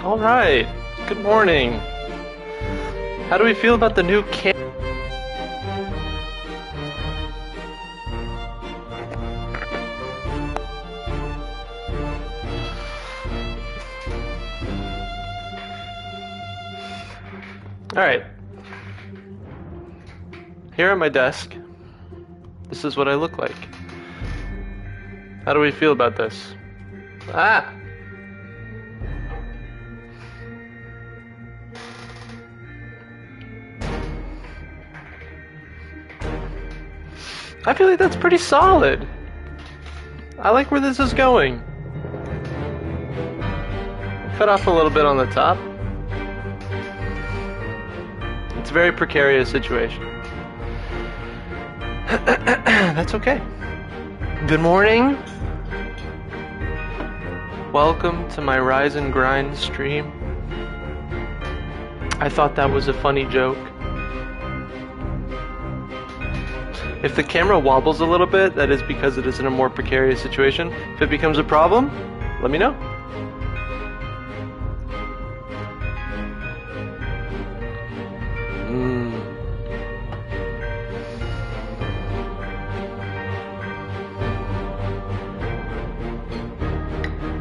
All right. Good morning. How do we feel about the new All right. Here at my desk, this is what I look like. How do we feel about this? Ah! I feel like that's pretty solid. I like where this is going. Cut off a little bit on the top. It's a very precarious situation. That's okay. Good morning. Welcome to my Rise and Grind stream. I thought that was a funny joke. If the camera wobbles a little bit, that is because it is in a more precarious situation. If it becomes a problem, let me know.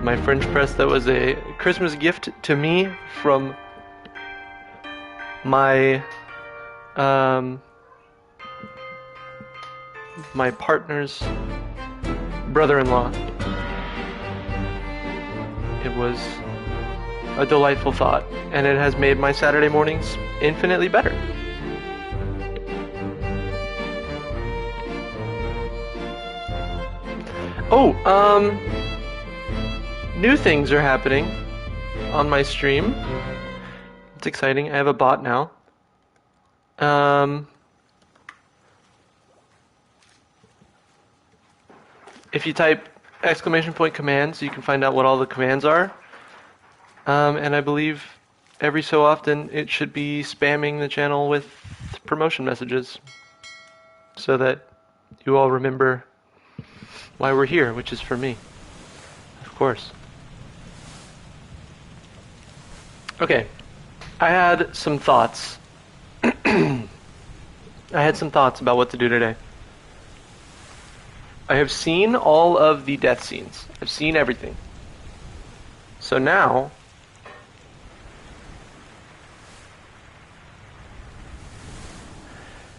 My French press, that was a Christmas gift to me from my my partner's brother-in-law. It was a delightful thought, and it has made my Saturday mornings infinitely better. New things are happening on my stream. It's exciting. I have a bot now. If you type !commands, you can find out what all the commands are. And I believe every so often it should be spamming the channel with promotion messages so that you all remember why we're here, which is for me, of course. Okay, I had some thoughts. I had some thoughts about what to do today. I have seen all of the death scenes. I've seen everything. So now,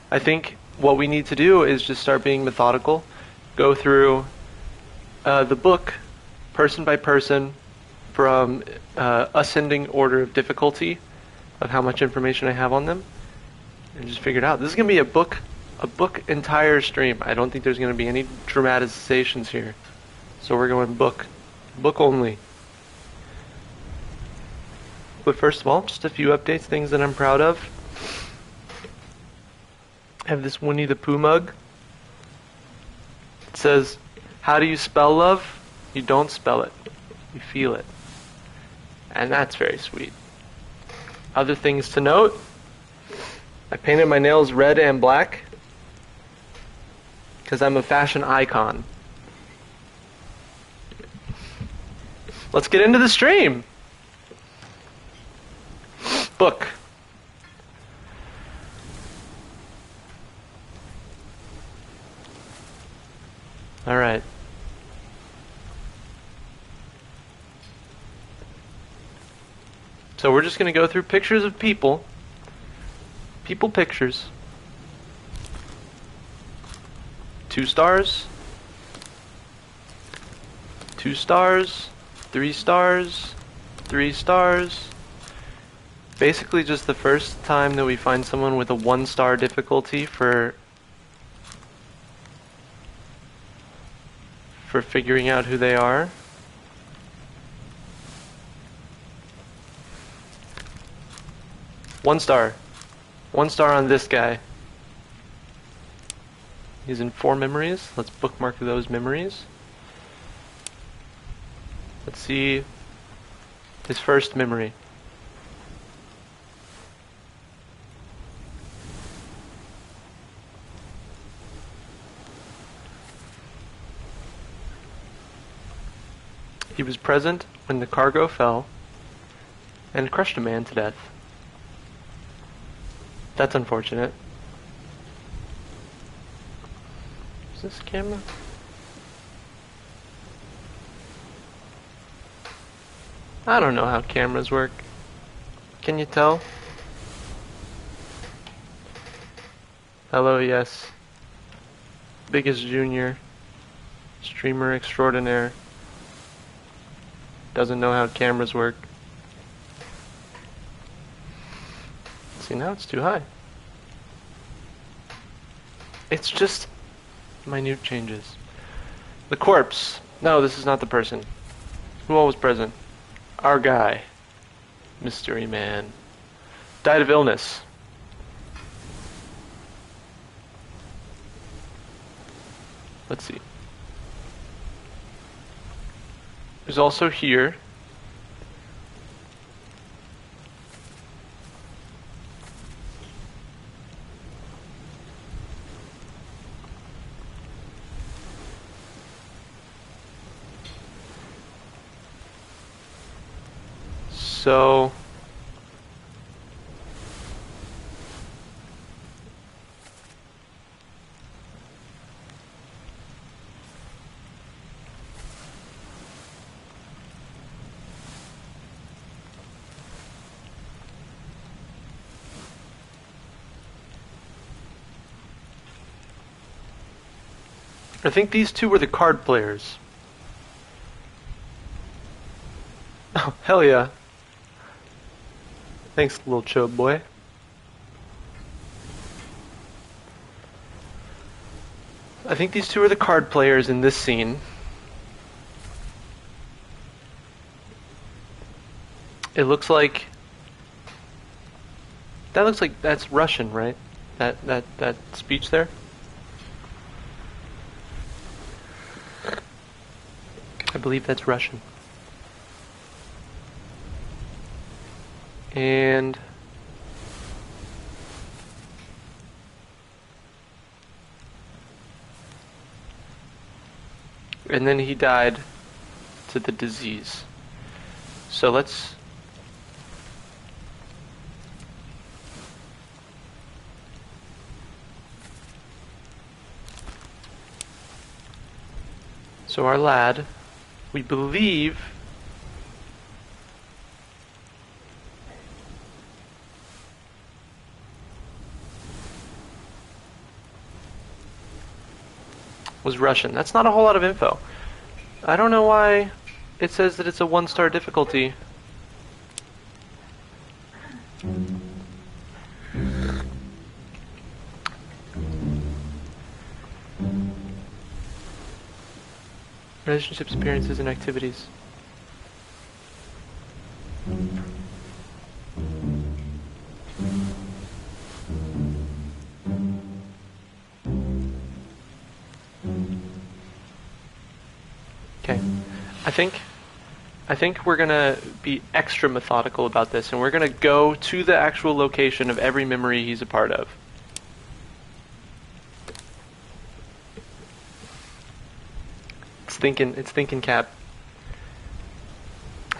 I think what we need to do is just start being methodical, go through the book person by person from ascending order of difficulty of how much information I have on them, and just figure it out. This is going to be a book entire stream. I don't think there's going to be any dramatizations here. So we're going book only. But first of all, just a few updates, things that I'm proud of. I have this Winnie the Pooh mug. It says, how do you spell love? You don't spell it. You feel it. And that's very sweet. Other things to note. I painted my nails red and black because I'm a fashion icon. Let's get into the stream. Book. All right. So we're just going to go through pictures of people. People pictures. 2 stars. 2 stars. 3 stars. 3 stars. Basically just the first time that we find someone with a 1-star difficulty for figuring out who they are. One star on this guy. He's in 4 memories. Let's bookmark those memories. Let's see his first memory. He was present when the cargo fell and crushed a man to death. That's unfortunate. Is this camera? I don't know how cameras work. Can you tell? Hello, yes. Biggest junior. Streamer extraordinaire. Doesn't know how cameras work. See, now it's too high. It's just minute changes. The corpse. No, this is not the person. Who all was present? Our guy. Mystery man. Died of illness. Let's see. There's also here. So I think these two were the card players. Oh, hell yeah. Thanks, little chub boy. I think these two are the card players in this scene. It looks like... That looks like that's Russian, right? That speech there? I believe that's Russian. And then he died to the disease. So let's so our lad, we believe was Russian. That's not a whole lot of info. I don't know why it says that it's a 1-star difficulty. Relationships, appearances, and activities. Okay, I think we're gonna be extra methodical about this, and we're gonna go to the actual location of every memory he's a part of. It's thinking cap.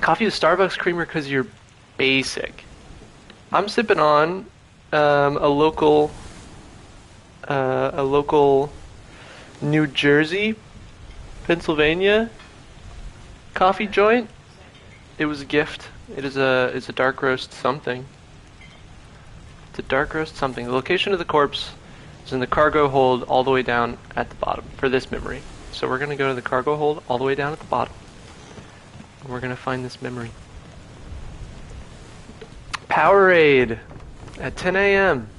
Coffee is Starbucks creamer because you're basic. I'm sipping on a local New Jersey, Pennsylvania coffee joint. It was a gift. It's a dark roast something. It's a dark roast something. The location of the corpse is in the cargo hold all the way down at the bottom for this memory. So we're gonna go to the cargo hold all the way down at the bottom. And we're gonna find this memory. Powerade at 10 a.m.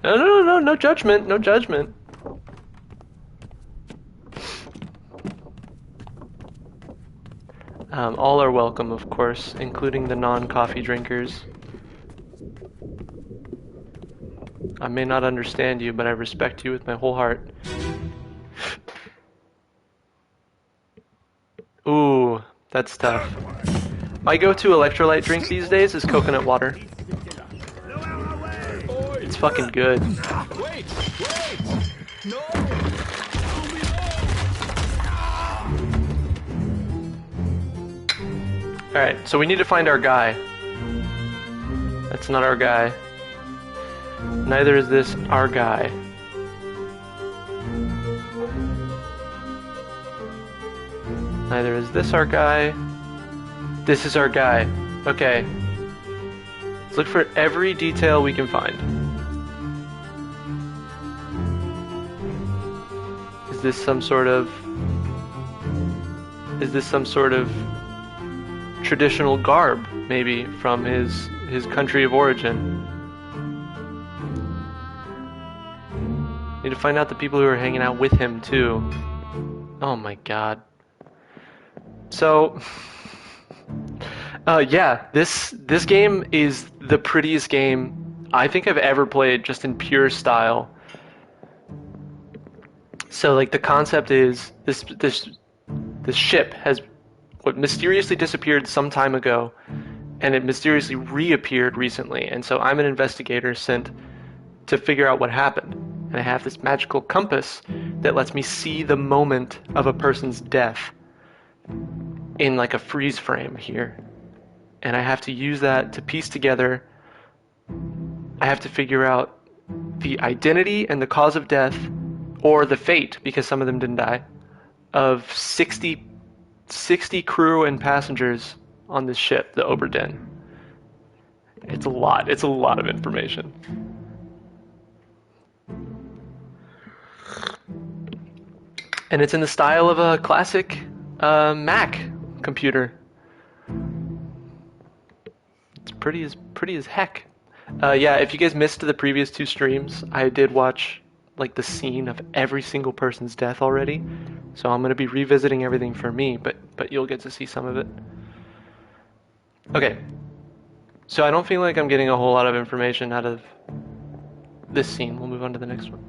No judgment, no judgment. All are welcome, of course, including the non-coffee drinkers. I may not understand you, but I respect you with my whole heart. Ooh, that's tough. My go-to electrolyte drink these days is coconut water. It's fucking good. Alright, so we need to find our guy. That's not our guy. Neither is this our guy. Neither is this our guy. This is our guy. Okay. Let's look for every detail we can find. Is this some sort of traditional garb, maybe, from his country of origin? Need to find out the people who are hanging out with him too. Oh my god. So yeah, this game is the prettiest game I think I've ever played, just in pure style. So like the concept is this ship has mysteriously disappeared some time ago, and it mysteriously reappeared recently, and so I'm an investigator sent to figure out what happened. And I have this magical compass that lets me see the moment of a person's death in like a freeze frame here. And I have to use that to piece together. I have to figure out the identity and the cause of death, or the fate, because some of them didn't die, of 60 crew and passengers on this ship, the Oberdin. It's a lot. It's a lot of information. And it's in the style of a classic Mac computer. It's pretty as heck. Yeah, if you guys missed the previous two streams, I did watch like the scene of every single person's death already. So I'm going to be revisiting everything for me, but you'll get to see some of it. Okay. So I don't feel like I'm getting a whole lot of information out of this scene. We'll move on to the next one.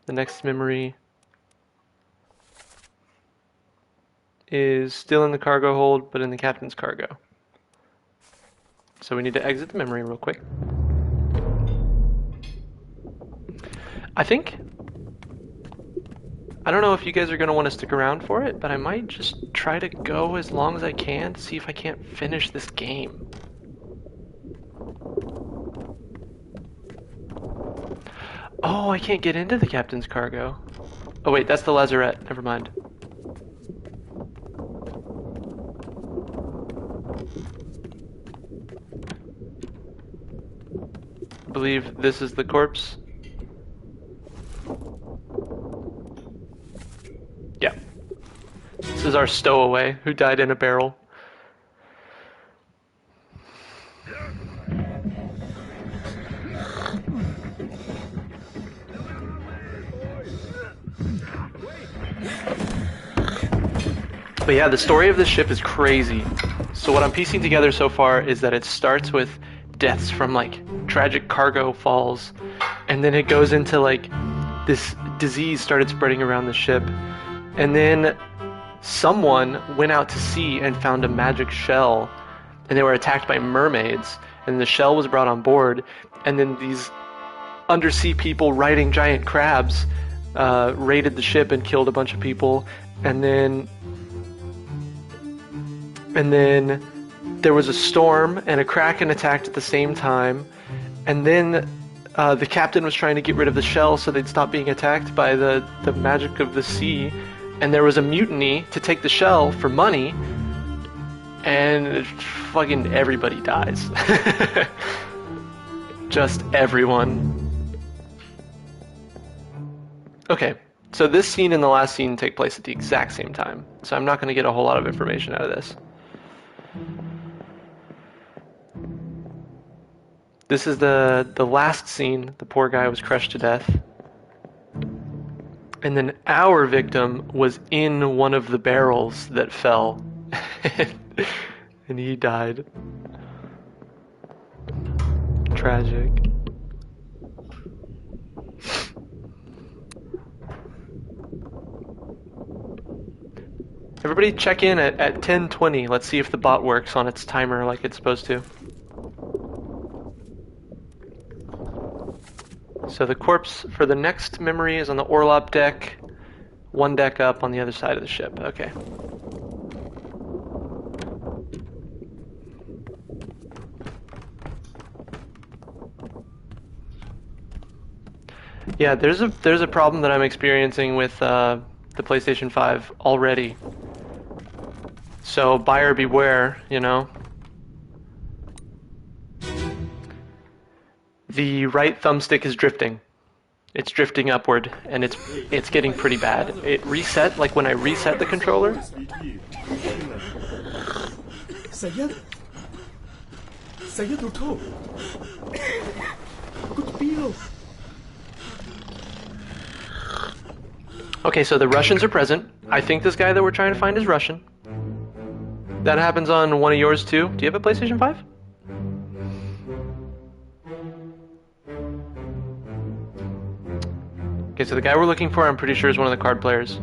The next memory is still in the cargo hold, but in the captain's cargo. So we need to exit the memory real quick. I don't know if you guys are going to want to stick around for it, but I might just try to go as long as I can to see if I can't finish this game. Oh, I can't get into the captain's cargo. Oh wait, that's the lazarette. Never mind. I believe this is the corpse. Yeah. This is our stowaway who died in a barrel. But yeah, the story of this ship is crazy. So what I'm piecing together so far is that it starts with deaths from like tragic cargo falls, and then it goes into like this disease started spreading around the ship, and then someone went out to sea and found a magic shell, and they were attacked by mermaids, and the shell was brought on board, and then these undersea people riding giant crabs raided the ship and killed a bunch of people, and then there was a storm and a kraken attacked at the same time, and then the captain was trying to get rid of the shell so they'd stop being attacked by the magic of the sea, and there was a mutiny to take the shell for money, and fucking everybody dies. Just everyone. Okay, so this scene and the last scene take place at the exact same time, so I'm not going to get a whole lot of information out of this. This is the last scene. The poor guy was crushed to death. And then our victim was in one of the barrels that fell. And he died. Tragic. Everybody check in at 10:20. Let's see if the bot works on its timer like it's supposed to. So the corpse for the next memory is on the Orlop deck, One deck up on the other side of the ship. Okay. Yeah, there's a problem that I'm experiencing with the PlayStation 5 already. So buyer beware, you know. The right thumbstick is drifting. It's drifting upward, and it's getting pretty bad. It reset, like when I reset the controller. Sayed? Sayed uto. Good deal. Okay, so the Russians are present. I think this guy that we're trying to find is Russian. That happens on one of yours too. Do you have a PlayStation 5? Okay, so the guy we're looking for, I'm pretty sure, is one of the card players.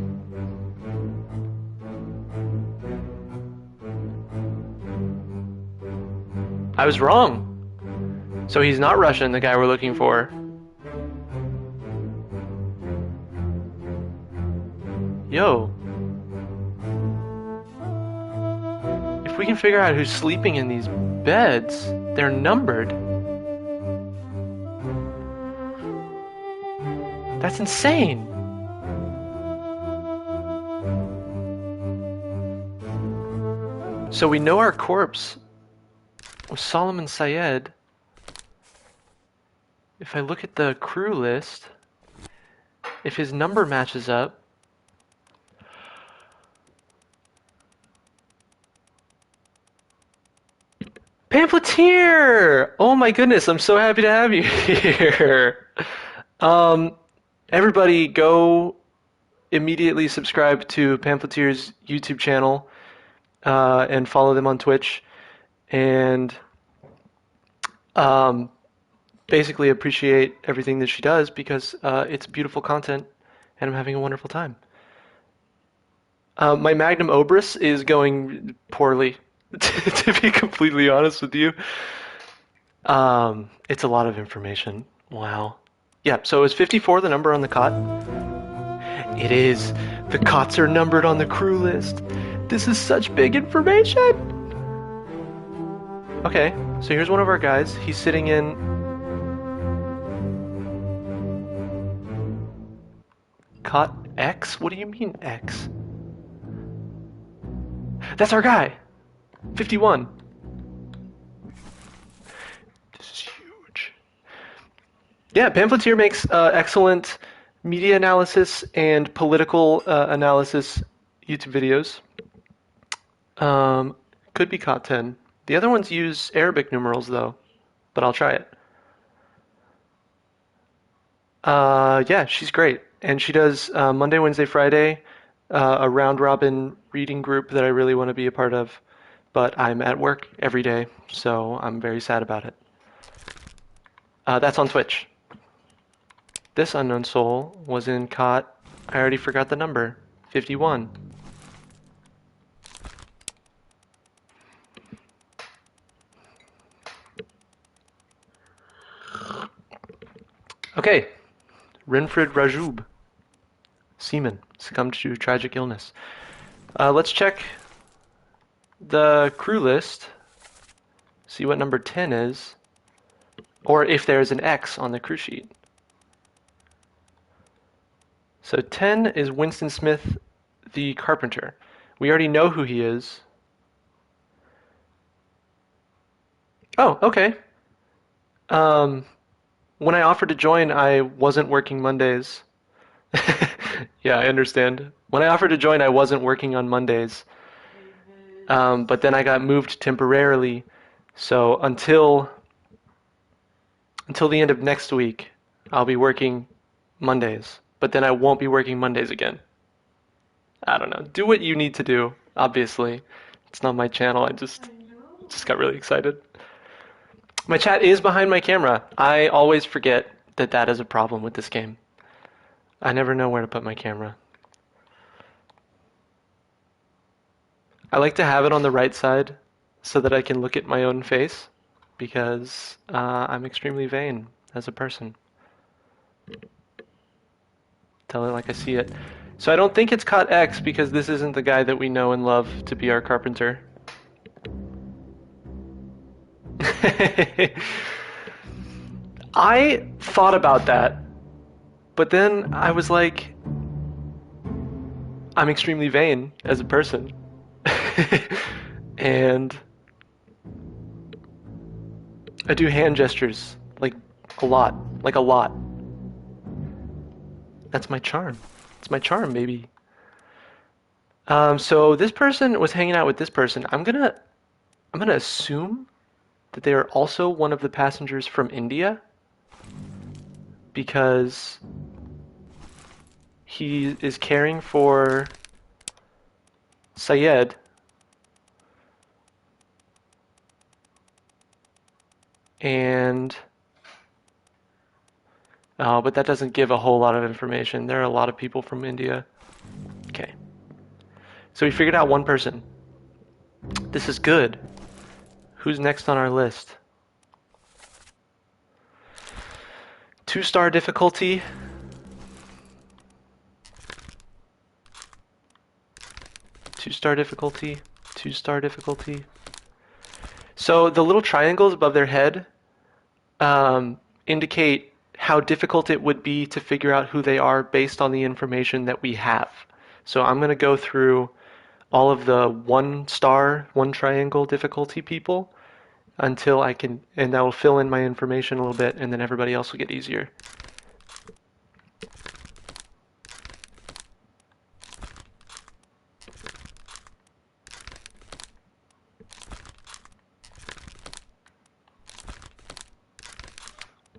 I was wrong. So he's not Russian, the guy we're looking for. Yo. If we can figure out who's sleeping in these beds, they're numbered. That's insane. So we know our corpse was Solomon Syed. If I look at the crew list, if his number matches up, Pamphleteer! Oh my goodness, I'm so happy to have you here. Everybody go immediately subscribe to Pamphleteer's YouTube channel and follow them on Twitch. And basically appreciate everything that she does because it's beautiful content and I'm having a wonderful time. My magnum obris is going poorly, to be completely honest with you. It's a lot of information. Wow. Yeah, so is 54 the number on the cot? It is. The cots are numbered on the crew list. This is such big information. Okay, so here's one of our guys. He's sitting in cot X? What do you mean X? That's our guy. 51. This is huge. Yeah, Pamphleteer makes excellent media analysis and political analysis YouTube videos. Could be cot 10. The other ones use Arabic numerals though, but I'll try it. Yeah, she's great. And she does Monday, Wednesday, Friday, a round robin reading group that I really want to be a part of. But I'm at work every day, so I'm very sad about it. That's on Twitch. This unknown soul was in cot, I already forgot the number, 51. Okay, Renfred Rajoub, seaman, succumbed to tragic illness. Let's check the crew list, see what number 10 is, or if there's an X on the crew sheet. So 10 is Winston Smith, the carpenter. We already know who he is. Oh, okay. When I offered to join, I wasn't working Mondays. Yeah, I understand. When I offered to join, I wasn't working on Mondays. But then I got moved temporarily. So until the end of next week, I'll be working Mondays. But then I won't be working Mondays again. I don't know. Do what you need to do, obviously. It's not my channel. I just got really excited. My chat is behind my camera. I always forget that that is a problem with this game. I never know where to put my camera. I like to have it on the right side so that I can look at my own face because I'm extremely vain as a person. Tell it like I see it. So I don't think it's cot X because this isn't the guy that we know and love to be our carpenter. I thought about that, but then I was like, I'm extremely vain as a person. And I do hand gestures like a lot, like a lot. That's my charm. It's my charm, baby. So this person was hanging out with this person. I'm gonna assume that they are also one of the passengers from India because he is caring for Syed, and but that doesn't give a whole lot of information. There are a lot of people from India. Okay. So we figured out one person. This is good. Who's next on our list? 2-star difficulty. 2-star difficulty. 2-star difficulty. So the little triangles above their head indicate how difficult it would be to figure out who they are based on the information that we have. So I'm going to go through all of the 1-star, 1-triangle difficulty people until I can, and that will fill in my information a little bit, and then everybody else will get easier.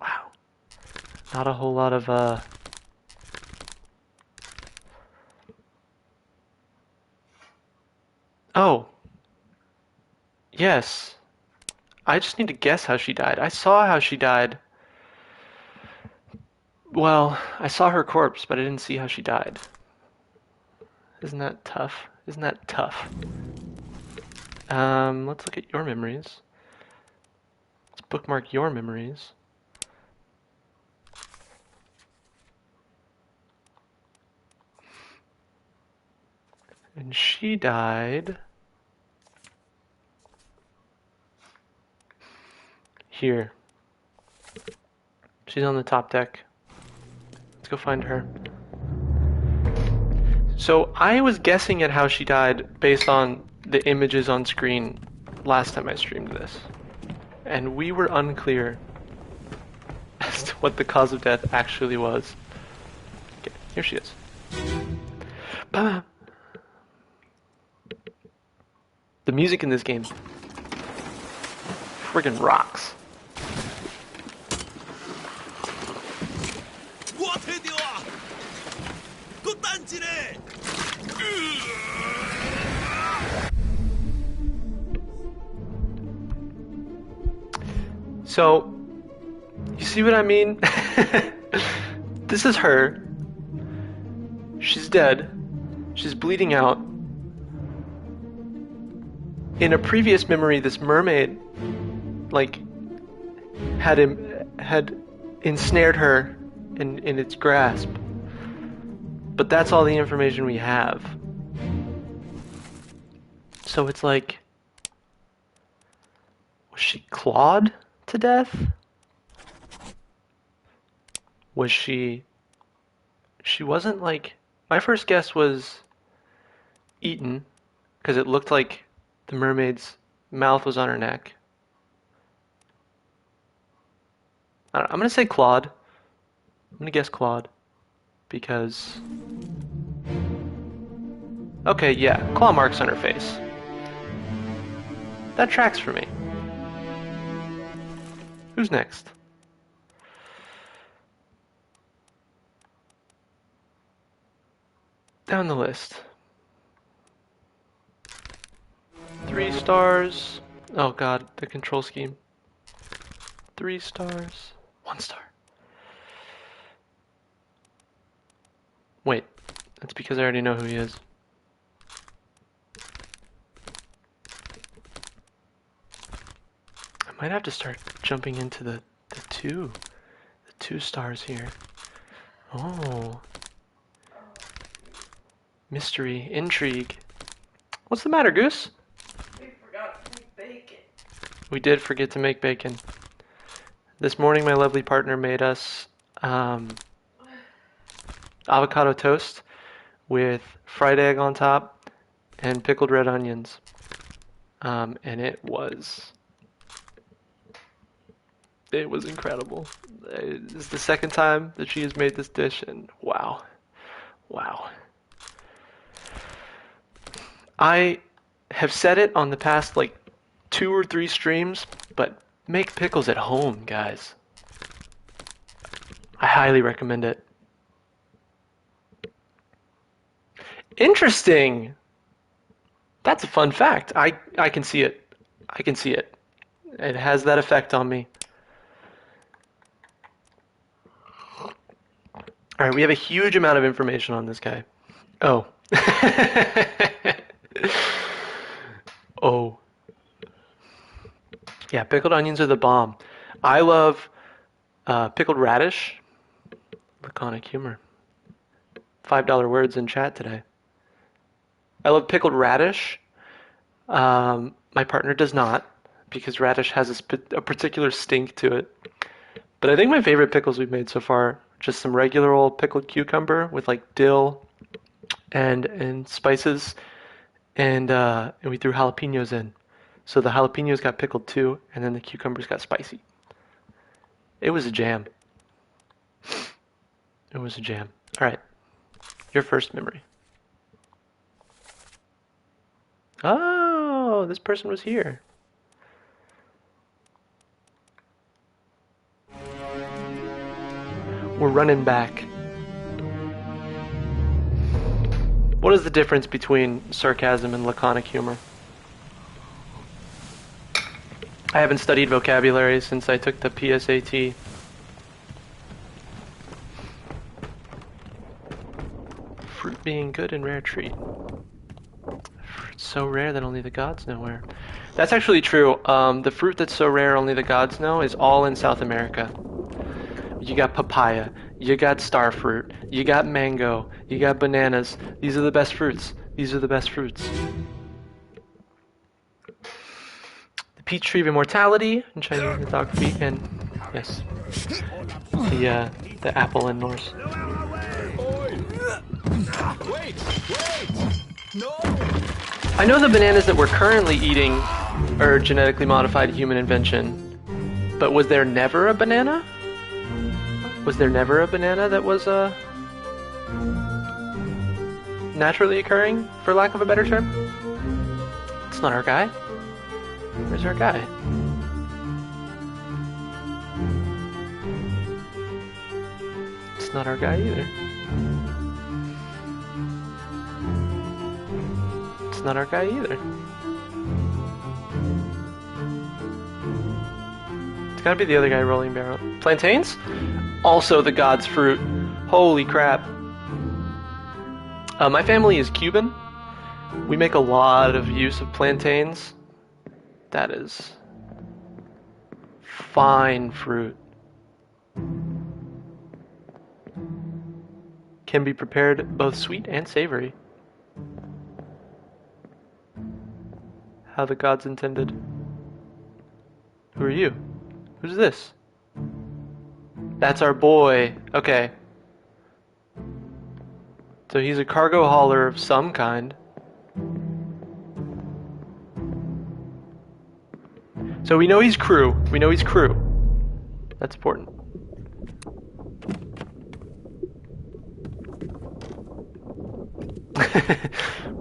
Wow. Not a whole lot of, Oh, yes. I just need to guess how she died. I saw how she died. Well, I saw her corpse, but I didn't see how she died. Isn't that tough? Isn't that tough? Let's look at your memories. Let's bookmark your memories. And she died here. She's on the top deck. Let's go find her. So I was guessing at how she died based on the images on screen last time I streamed this. And we were unclear as to what the cause of death actually was. Okay, here she is. Bah! The music in this game friggin' rocks. So, you see what I mean? This is her. She's dead. She's bleeding out. In a previous memory, this mermaid, like, had ensnared her in its grasp. But that's all the information we have. So it's like, was she clawed to death? Was she wasn't like, my first guess was eaten, because it looked like the mermaid's mouth was on her neck. I'm gonna say clawed. I'm gonna guess clawed, because, okay, yeah, claw marks on her face. That tracks for me. Who's next? Down the list. 3 stars. Oh god, the control scheme. 3 stars. 1 star. Wait, that's because I already know who he is. I might have to start jumping into the 2 stars here. Oh. Mystery, intrigue. What's the matter, Goose? We forgot to make bacon. We did forget to make bacon. This morning, my lovely partner made us avocado toast with fried egg on top and pickled red onions. And it was incredible. It's the second time that she has made this dish, and wow. Wow. I have said it on the past like 2 or 3 streams, but make pickles at home, guys. I highly recommend it. Interesting. That's a fun fact. I can see it. I can see it. It has that effect on me. All right, we have a huge amount of information on this guy. Oh. Oh. Yeah, pickled onions are the bomb. I love pickled radish. Laconic humor. $5 words in chat today. I love pickled radish. My partner does not, because radish has a particular stink to it. But I think my favorite pickles we've made so far, just some regular old pickled cucumber with like dill and spices, and we threw jalapenos in. So the jalapenos got pickled too, and then the cucumbers got spicy. It was a jam. It was a jam. All right, your first memory. Oh, this person was here. We're running back. What is the difference between sarcasm and laconic humor? I haven't studied vocabulary since I took the PSAT. Fruit being good and rare treat. Fruit so rare that only the gods know where. That's actually true. The fruit that's so rare only the gods know is all in South America. You got papaya, you got star fruit, you got mango, you got bananas. These are the best fruits. These are the best fruits. The peach tree of immortality in Chinese mythography, and yes, the apple in Norse. Wait! No! I know the bananas that we're currently eating are genetically modified human invention, but was there never a banana? Was there never a banana that was naturally occurring, for lack of a better term? It's not our guy. Where's our guy? It's not our guy either. It's not our guy either. It's gotta be the other guy rolling barrel. Plantains? Also the god's fruit. Holy crap. My family is Cuban. We make a lot of use of plantains. That is fine fruit. Can be prepared both sweet and savory. How the gods intended. Who are you? Who's this? That's our boy. Okay. So he's a cargo hauler of some kind. So we know he's crew. We know he's crew. That's important.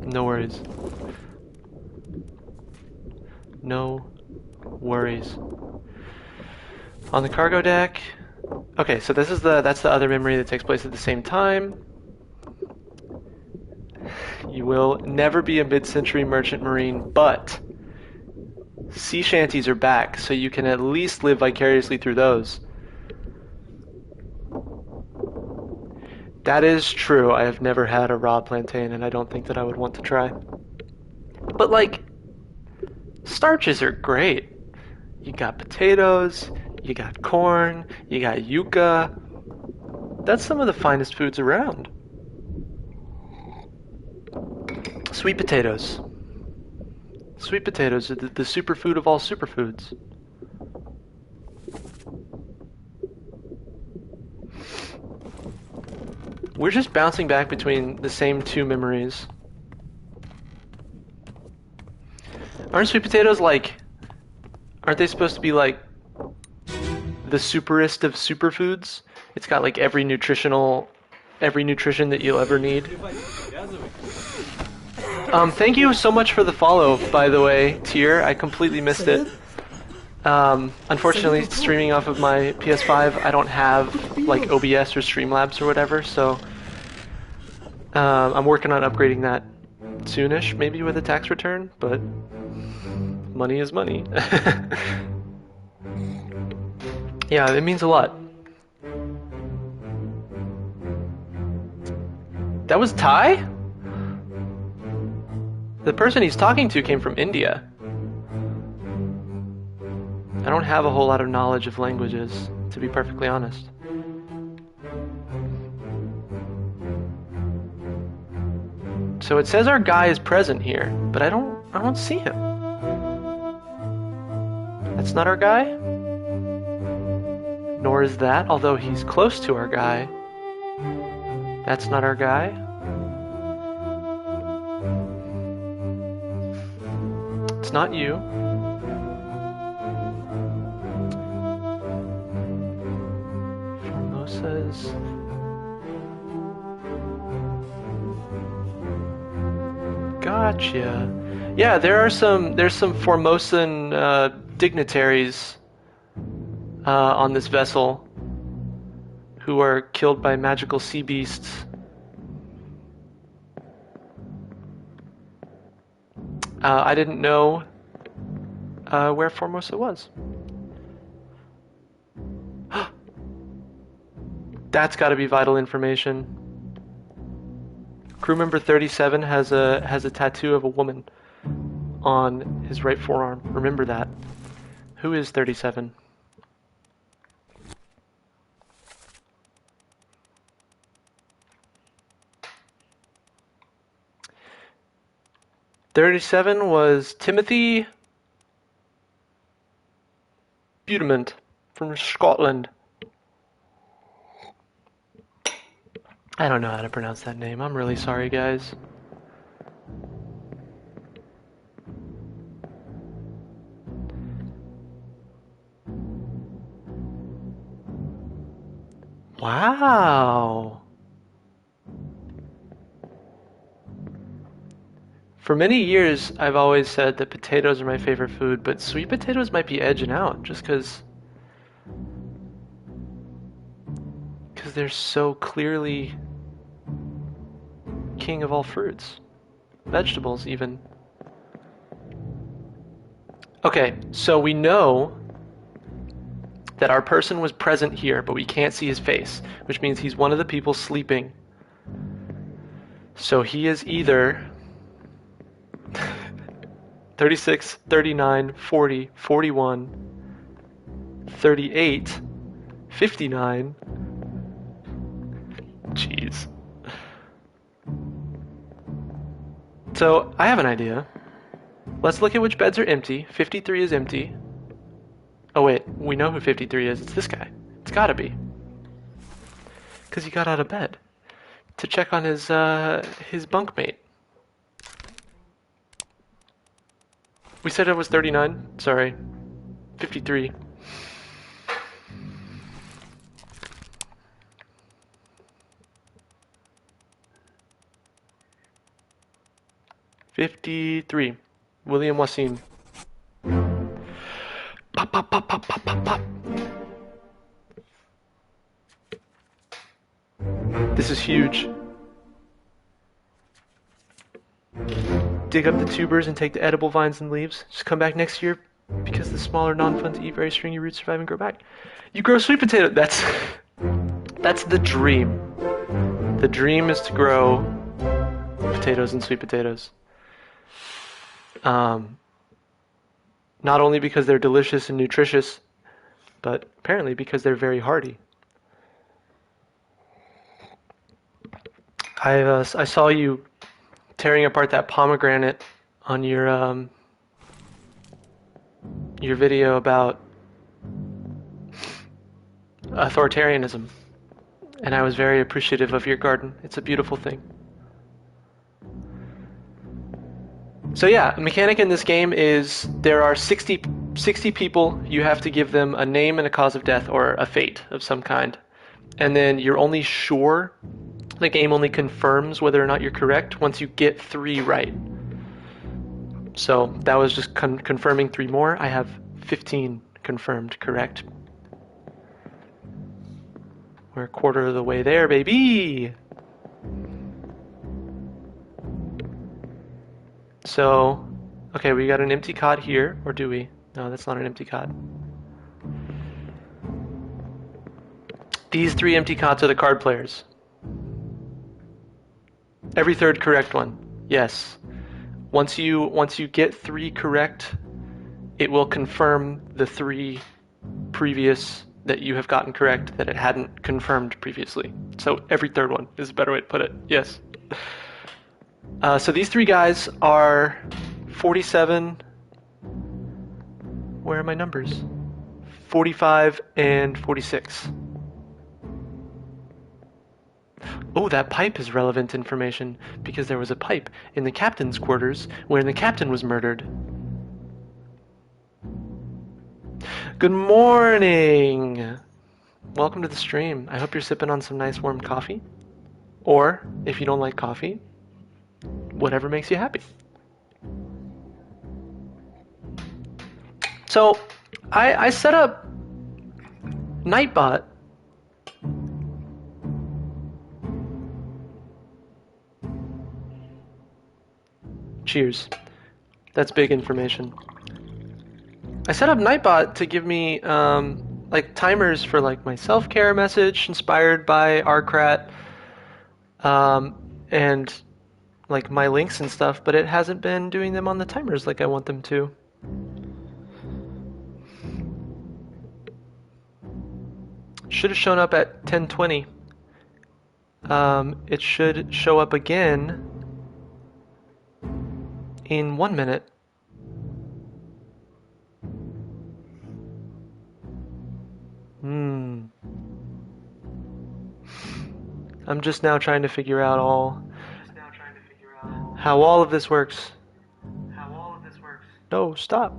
No worries. No worries. On the cargo deck. Okay, so that's the other memory that takes place at the same time. You will never be a mid-century merchant marine, but sea shanties are back, so you can at least live vicariously through those. That is true. I have never had a raw plantain, and I don't think that I would want to try. But, like, starches are great. You got potatoes, you got corn, you got yuca. That's some of the finest foods around. Sweet potatoes. Sweet potatoes are the superfood of all superfoods. We're just bouncing back between the same two memories. Aren't sweet potatoes like... Aren't they supposed to be like the superest of superfoods? It's got like every nutrition that you'll ever need. Thank you so much for the follow, by the way, Tier. I completely missed it. Unfortunately, streaming off of my PS5, I don't have like OBS or Streamlabs or whatever, so I'm working on upgrading that soonish, maybe with a tax return, but money is money. Yeah, it means a lot. That was Thai? The person he's talking to came from India. I don't have a whole lot of knowledge of languages, to be perfectly honest. So it says our guy is present here, but I don't see him. That's not our guy? Nor is that, although he's close to our guy. That's not our guy. It's not you. Formosa's... Gotcha. Yeah, there's some Formosan dignitaries on this vessel who are killed by magical sea beasts. I didn't know where Formosa was. That's got to be vital information. Crew member 37 has a tattoo of a woman on his right forearm. Remember that. Who is 37? '37 was Timothy Budiment from Scotland. I don't know how to pronounce that name. I'm really sorry, guys. Wow. For many years, I've always said that potatoes are my favorite food, but sweet potatoes might be edging out just because they're so clearly king of all fruits. Vegetables, even. Okay, so we know that our person was present here, but we can't see his face, which means he's one of the people sleeping. So he is either 36, 39, 40, 41, 38, 59. Jeez. So, I have an idea. Let's look at which beds are empty. 53 is empty. Oh wait, we know who 53 is. It's this guy. It's gotta be. Because he got out of bed to check on his bunkmate. We said it was 39. Sorry. 53. '53. William Wasim. Pop, pop, pop, pop, pop, pop, pop. This is huge. Dig up the tubers and take the edible vines and leaves. Just come back next year because the smaller, non-fun to eat, very stringy roots survive and grow back. You grow sweet potato. That's the dream. The dream is to grow potatoes and sweet potatoes. Not only because they're delicious and nutritious, but apparently because they're very hardy. I saw you tearing apart that pomegranate on your video about authoritarianism, and I was very appreciative of your garden. It's a beautiful thing. So yeah, the mechanic in this game is there are 60 people. You have to give them a name and a cause of death or a fate of some kind. And then you're only sure, the game only confirms whether or not you're correct once you get 3 right. So that was just confirming 3 more. I have 15 confirmed correct. We're a quarter of the way there, baby! So, okay, we got an empty cot here, or do we? No, that's not an empty cot. These 3 empty cots are the card players. Every third correct one. Yes. Once you get 3 correct, it will confirm the 3 previous that you have gotten correct that it hadn't confirmed previously. So every third one is a better way to put it. Yes. So these 3 guys are 47. Where are my numbers? 45 and 46. Oh, that pipe is relevant information because there was a pipe in the captain's quarters wherein the captain was murdered. Good morning! Welcome to the stream. I hope you're sipping on some nice warm coffee. Or, if you don't like coffee, whatever makes you happy. So, I set up Nightbot. Cheers. That's big information. I set up Nightbot to give me like timers for like my self-care message inspired by Arcrat, and like my links and stuff, but it hasn't been doing them on the timers like I want them to. Should have shown up at 10:20. It should show up again in 1 minute. I'm just now trying to figure out how all of this works. No, stop.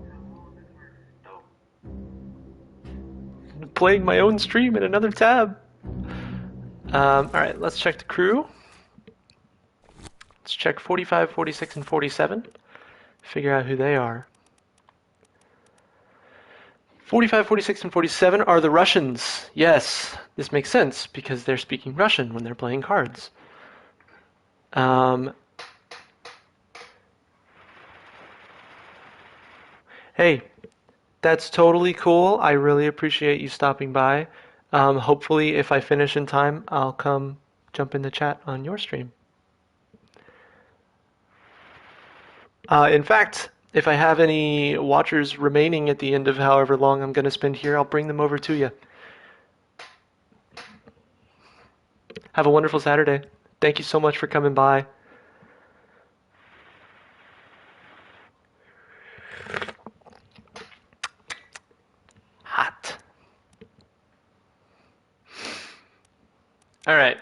I'm playing my own stream in another tab. Alright, let's check the crew. Let's check 45, 46, and 47. Figure out who they are. 45, 46, and 47 are the Russians. Yes, this makes sense because they're speaking Russian when they're playing cards. Hey, that's totally cool. I really appreciate you stopping by. Hopefully, if I finish in time, I'll come jump in the chat on your stream. In fact, if I have any watchers remaining at the end of however long I'm going to spend here, I'll bring them over to you. Have a wonderful Saturday. Thank you so much for coming by. Hot. All right.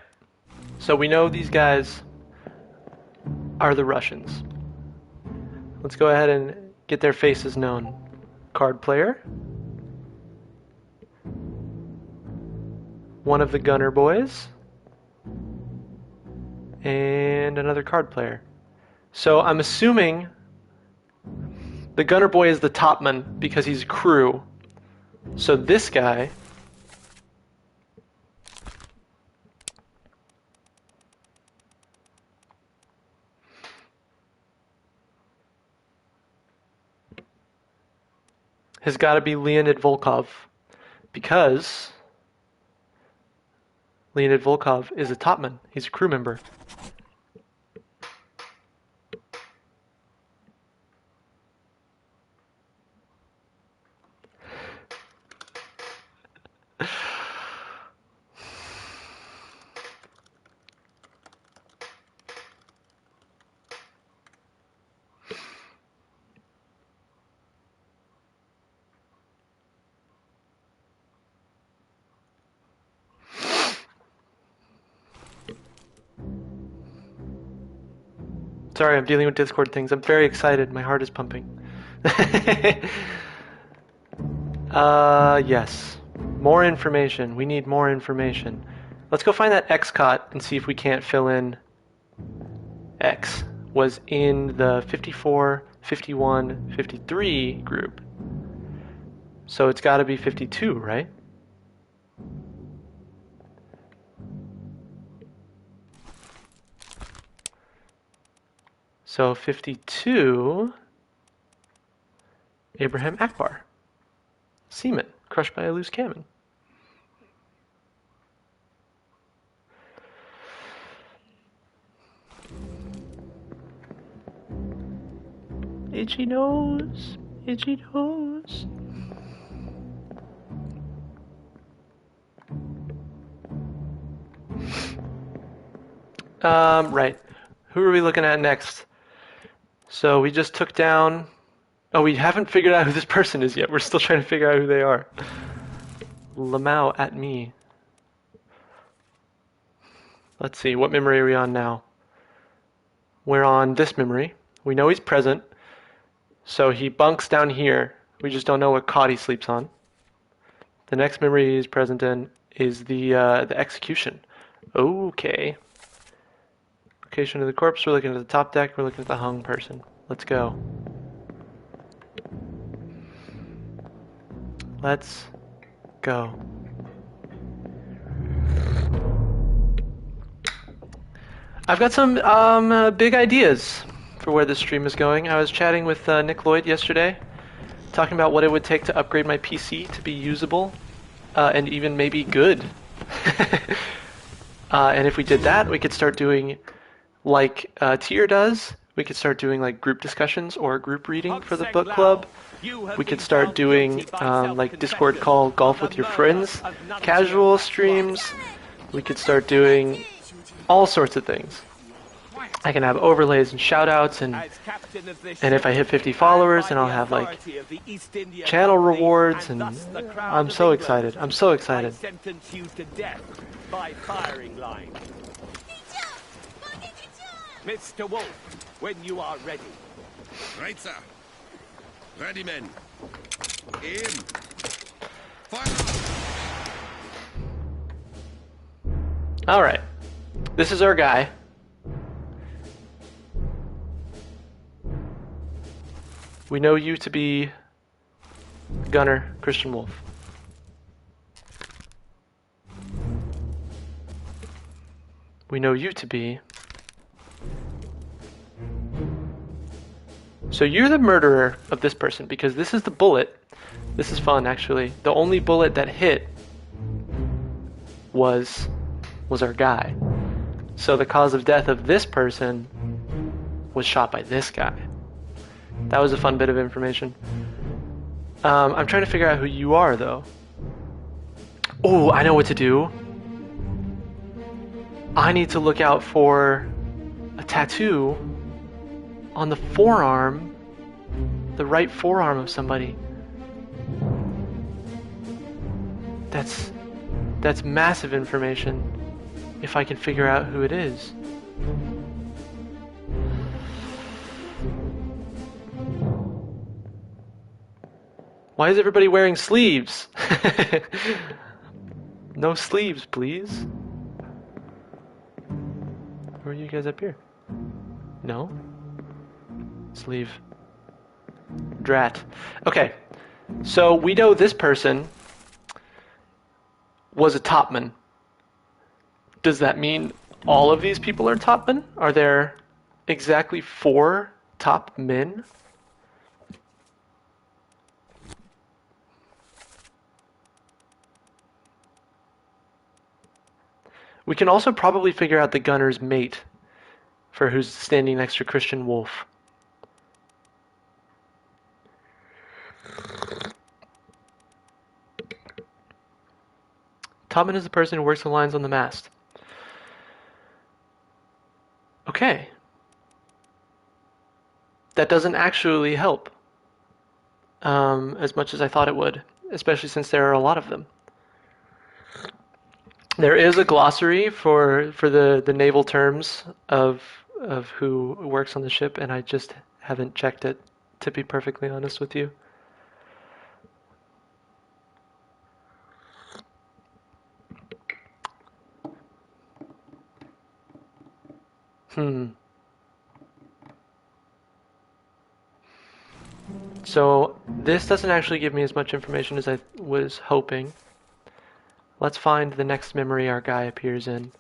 So we know these guys are the Russians. Let's go ahead and get their faces known. Card player. One of the gunner boys. And another card player. So I'm assuming the gunner boy is the topman because he's crew. So this guy has got to be Leonid Volkov because Leonid Volkov is a topman. He's a crew member. Sorry, I'm dealing with Discord things. I'm very excited. My heart is pumping. Yes. More information. We need more information. Let's go find that XCOT and see if we can't fill in X was in the 54, 51, 53 group. So it's got to be 52, right? So 52, Abraham Akbar. Seaman, crushed by a loose cannon. Itchy nose, itchy nose. Right. Who are we looking at next? So we just took down... Oh, we haven't figured out who this person is yet. We're still trying to figure out who they are. Lamau at me. Let's see, what memory are we on now? We're on this memory. We know he's present. So he bunks down here. We just don't know what cot he sleeps on. The next memory he's present in is the execution. Okay. Location of the corpse. We're looking at the top deck. We're looking at the hung person. Let's go. Let's go. I've got some big ideas for where this stream is going. I was chatting with Nick Lloyd yesterday, talking about what it would take to upgrade my PC to be usable and even maybe good. And if we did that, we could start doing like Tier does. We could start doing like group discussions or group reading for the book club. We could start doing like Discord call golf with your friends, casual streams. We could start doing all sorts of things. I can have overlays and shoutouts, and if I hit 50 followers, then I'll have like channel rewards, and I'm so excited. I'm so excited. Mr. Wolf, when you are ready. Right, sir. Ready, men. Aim. Fire! All right. This is our guy. We know you to be Gunner Christian Wolf. We know you to be... So you're the murderer of this person, because this is the bullet. This is fun, actually. The only bullet that hit was our guy. So the cause of death of this person was shot by this guy. That was a fun bit of information. I'm trying to figure out who you are, though. Oh, I know what to do. I need to look out for a tattoo on the forearm, the right forearm of somebody. That's massive information if I can figure out who it is. Why is everybody wearing sleeves? No sleeves, please. Who are you guys up here? No? Sleeve. Drat. Okay, so we know this person was a topman. Does that mean all of these people are topmen? Are there exactly 4 top men? We can also probably figure out the gunner's mate for who's standing next to Christian Wolf. Topman is the person who works the lines on the mast. Okay. That doesn't actually help as much as I thought it would, especially since there are a lot of them. There is a glossary for the naval terms of of who works on the ship, and I just haven't checked it, to be perfectly honest with you. So this doesn't actually give me as much information as I was hoping. Let's find the next memory our guy appears in,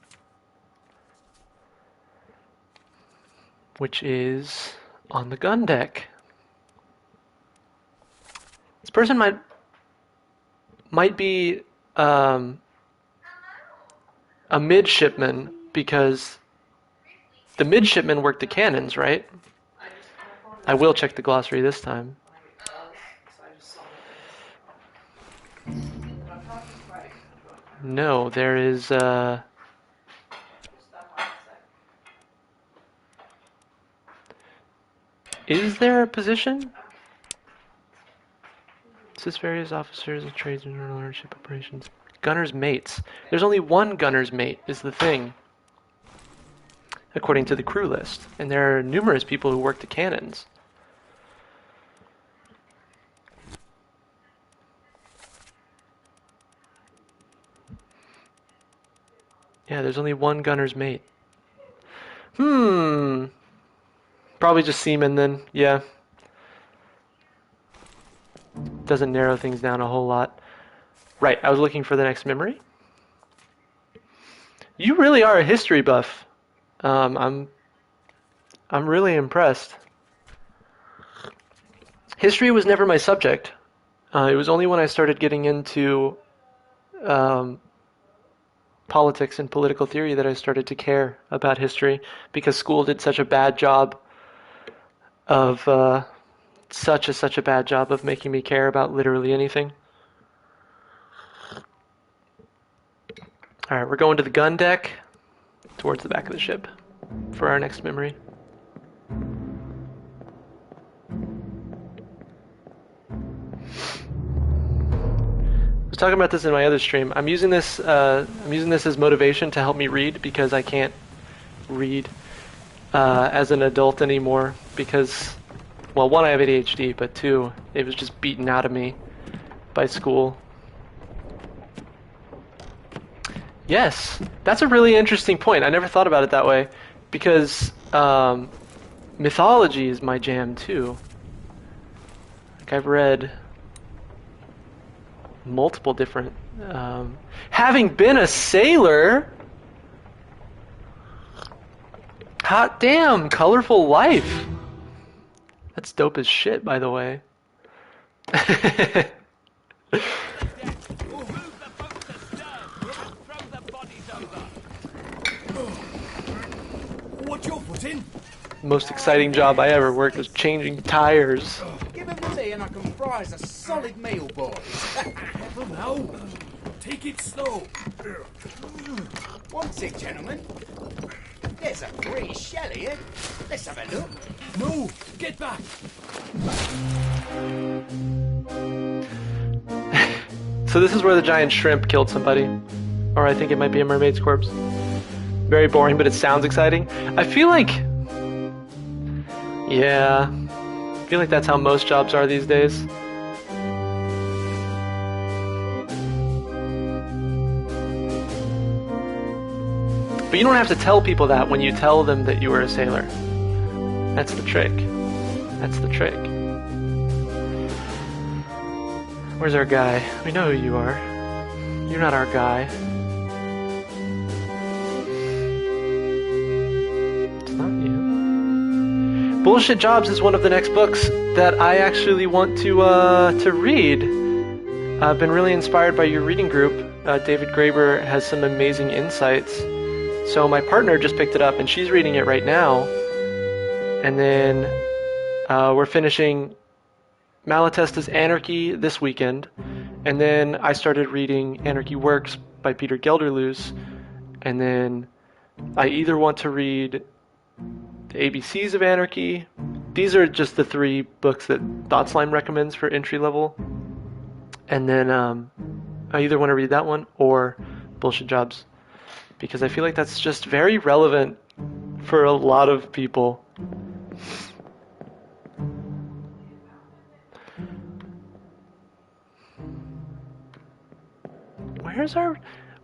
which is on the gun deck. This person might be a midshipman, because the midshipmen work the cannons, right? I will check the glossary this time. No, there is is there a position? Assists various officers of trades and ownership operations. Gunner's mates. There's only one gunner's mate, is the thing, according to the crew list. And there are numerous people who work the cannons. Yeah, there's only one gunner's mate. Probably just seaman then, yeah. Doesn't narrow things down a whole lot. Right, I was looking for the next memory. You really are a history buff. I'm really impressed. History was never my subject. It was only when I started getting into politics and political theory that I started to care about history, because school did such a bad job of such a bad job of making me care about literally anything. All right, we're going to the gun deck, towards the back of the ship, for our next memory. I was talking about this in my other stream. I'm using this as motivation to help me read, because I can't read as an adult anymore, because, well, one, I have ADHD, but two, it was just beaten out of me by school. Yes, that's a really interesting point. I never thought about it that way, because mythology is my jam too. Like, I've read multiple different, having been a sailor. Hot damn, colorful life. That's dope as shit, by the way. What's your foot in? Most exciting job I ever worked was changing tires. Give him to me and I can fry us a solid meal, boys. Well, now, take it slow. What's it, gentlemen? There's a pretty shell here. Let's have a look. No, get back. So this is where the giant shrimp killed somebody. Or I think it might be a mermaid's corpse. Very boring, but it sounds exciting. I feel like... yeah. I feel like that's how most jobs are these days. But you don't have to tell people that when you tell them that you were a sailor. That's the trick. That's the trick. Where's our guy? We know who you are. You're not our guy. It's not you. Bullshit Jobs is one of the next books that I actually want to read. I've been really inspired by your reading group. David Graeber has some amazing insights. So my partner just picked it up, and she's reading it right now. And then we're finishing Malatesta's Anarchy this weekend. And then I started reading Anarchy Works by Peter Gelderloos. And then I either want to read the ABCs of Anarchy. These are just the 3 books that Thought Slime recommends for entry level. And then I either want to read that one or Bullshit Jobs, because I feel like that's just very relevant for a lot of people.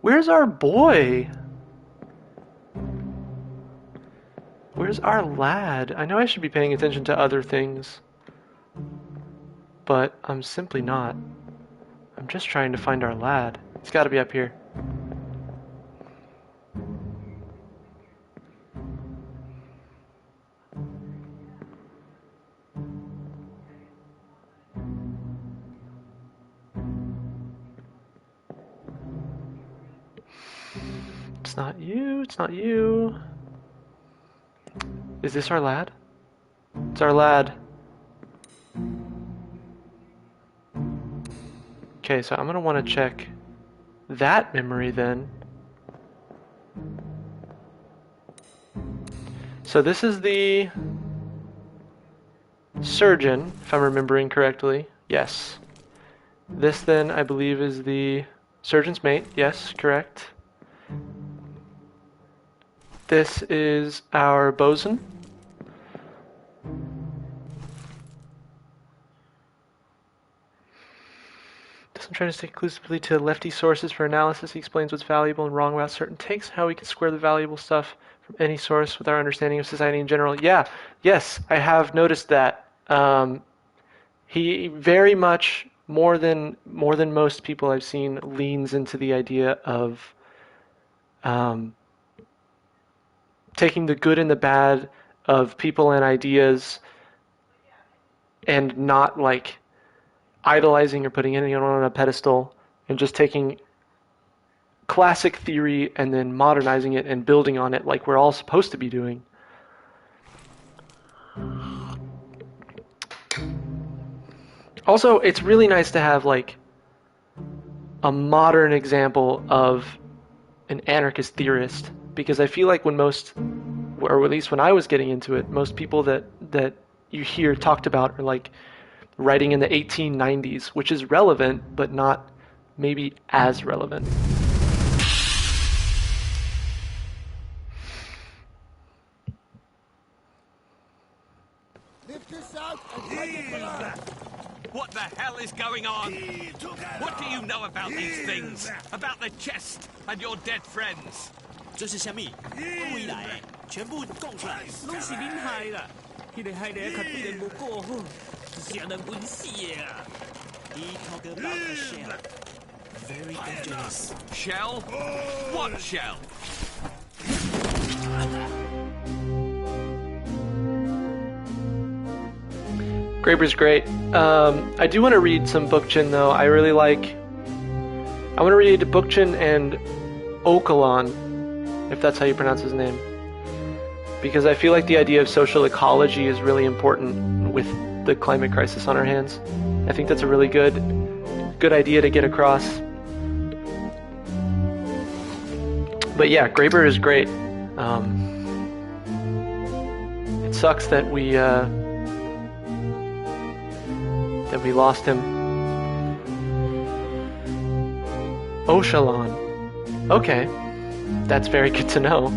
Where's our boy? Where's our lad? I know I should be paying attention to other things, but I'm simply not. I'm just trying to find our lad. It's got to be up here. It's not you, it's not you. Is this our lad? It's our lad. Okay, so I'm gonna want to check that memory then. So this is the surgeon, if I'm remembering correctly. Yes. This then, I believe, is the surgeon's mate. Yes, correct. This is our bosun. Doesn't try to stick exclusively to lefty sources for analysis. He explains what's valuable and wrong about certain takes, how we can square the valuable stuff from any source with our understanding of society in general. Yeah, yes, I have noticed that. He very much, more than most people I've seen, leans into the idea of taking the good and the bad of people and ideas and not like idolizing or putting anyone on a pedestal, and just taking classic theory and then modernizing it and building on it like we're all supposed to be doing. Also, it's really nice to have like a modern example of an anarchist theorist, because I feel like when most, or at least when I was getting into it, most people that you hear talked about are like writing in the 1890s, which is relevant, but not maybe as relevant. Lift this out and take it below. What the hell is going on? What do you know about these things? About the chest and your dead friends? 这是什么？未来全部供出来，拢是恁害啦！迄个害的较对人无顾好，让人晕死的啊！He talk about a shell, very dangerous. Shell? What shell? Graeber's great. I do want to read some Bookchin though. I really like. I want to read Bookchin and Okalon, if that's how you pronounce his name, because I feel like the idea of social ecology is really important with the climate crisis on our hands. I think that's a really good idea to get across. But yeah, Graeber is great. It sucks that we lost him. Oshalon. Okay. That's very good to know.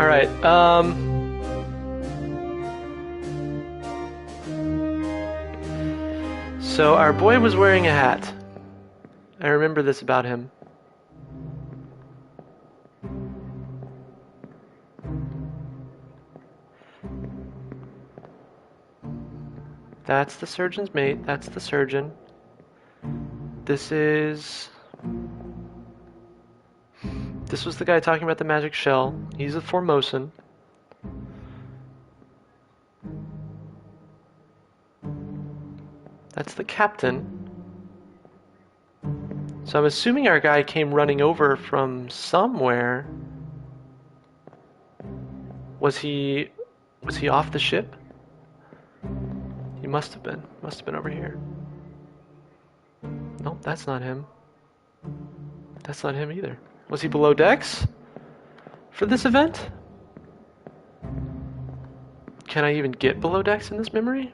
Alright, so our boy was wearing a hat. I remember this about him. That's the surgeon's mate. That's the surgeon. This was the guy talking about the magic shell. He's a Formosan. That's the captain. So I'm assuming our guy came running over from somewhere. Was he off the ship? He must have been. Must have been over here. Nope, that's not him. That's not him either. Was he below decks for this event? Can I even get below decks in this memory?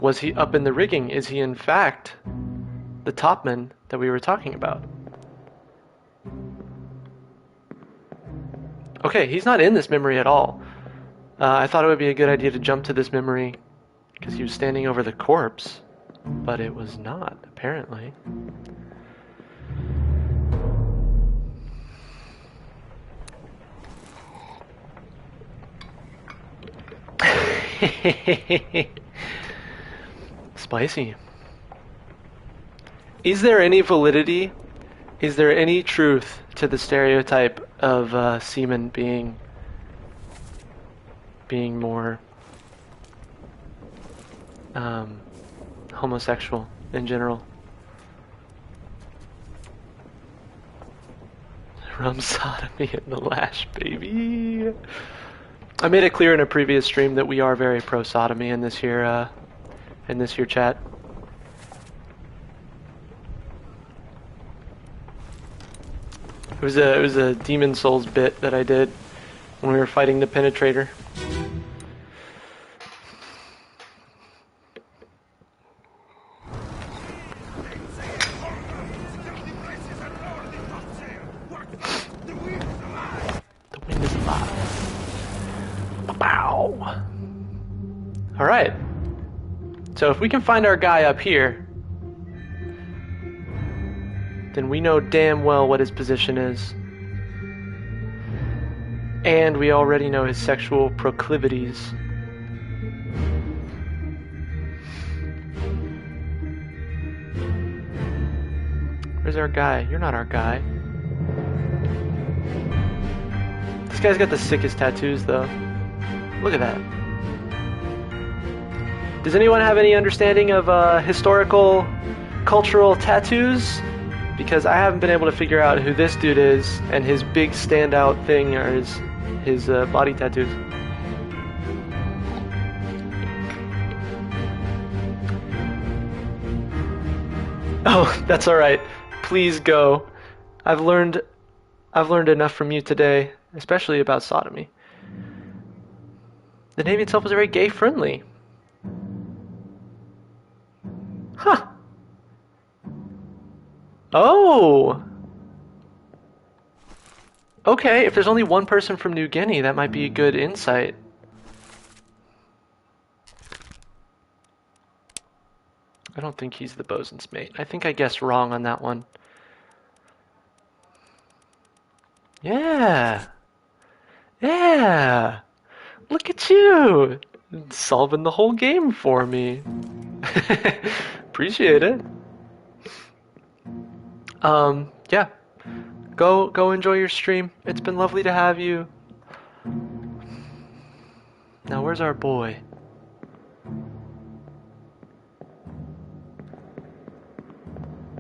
Was he up in the rigging? Is he in fact the topman that we were talking about? Okay, he's not in this memory at all. I thought it would be a good idea to jump to this memory because he was standing over the corpse, but it was not, apparently. Spicy. Is there any validity? Is there any truth to the stereotype of seamen being more homosexual in general? Rum sodomy in the lash, baby. I made it clear in a previous stream that we are very pro sodomy in this here chat. It was a Demon Souls bit that I did when we were fighting the Penetrator. The wind is alive. Bow. All right. So if we can find our guy up here, then we know damn well what his position is. And we already know his sexual proclivities. Where's our guy? You're not our guy. This guy's got the sickest tattoos, though. Look at that. Does anyone have any understanding of historical, cultural tattoos? Because I haven't been able to figure out who this dude is, and his big standout thing are his body tattoos. Oh, that's all right. Please go. I've learned enough from you today, especially about sodomy. The Navy itself is very gay-friendly. Huh. Oh! Okay, if there's only one person from New Guinea, that might be a good insight. I don't think he's the bosun's mate. I think I guessed wrong on that one. Yeah! Yeah! Look at you! Solving the whole game for me. Appreciate it. Yeah. Go enjoy your stream. It's been lovely to have you. Now, where's our boy?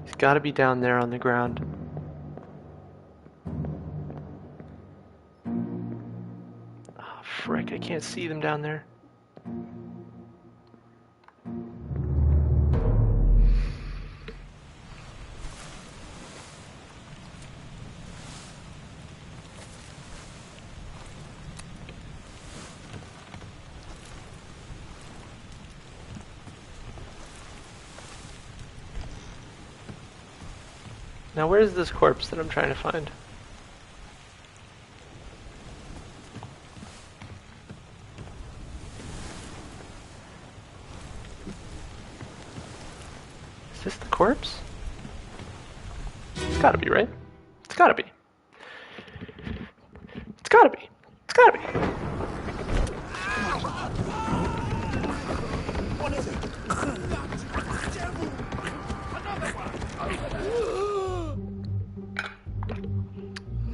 He's gotta be down there on the ground. Oh, frick, I can't see them down there. Now, where's this corpse that I'm trying to find? Is this the corpse? It's gotta be, right? It's gotta be. It's gotta be. It's gotta be. What is it?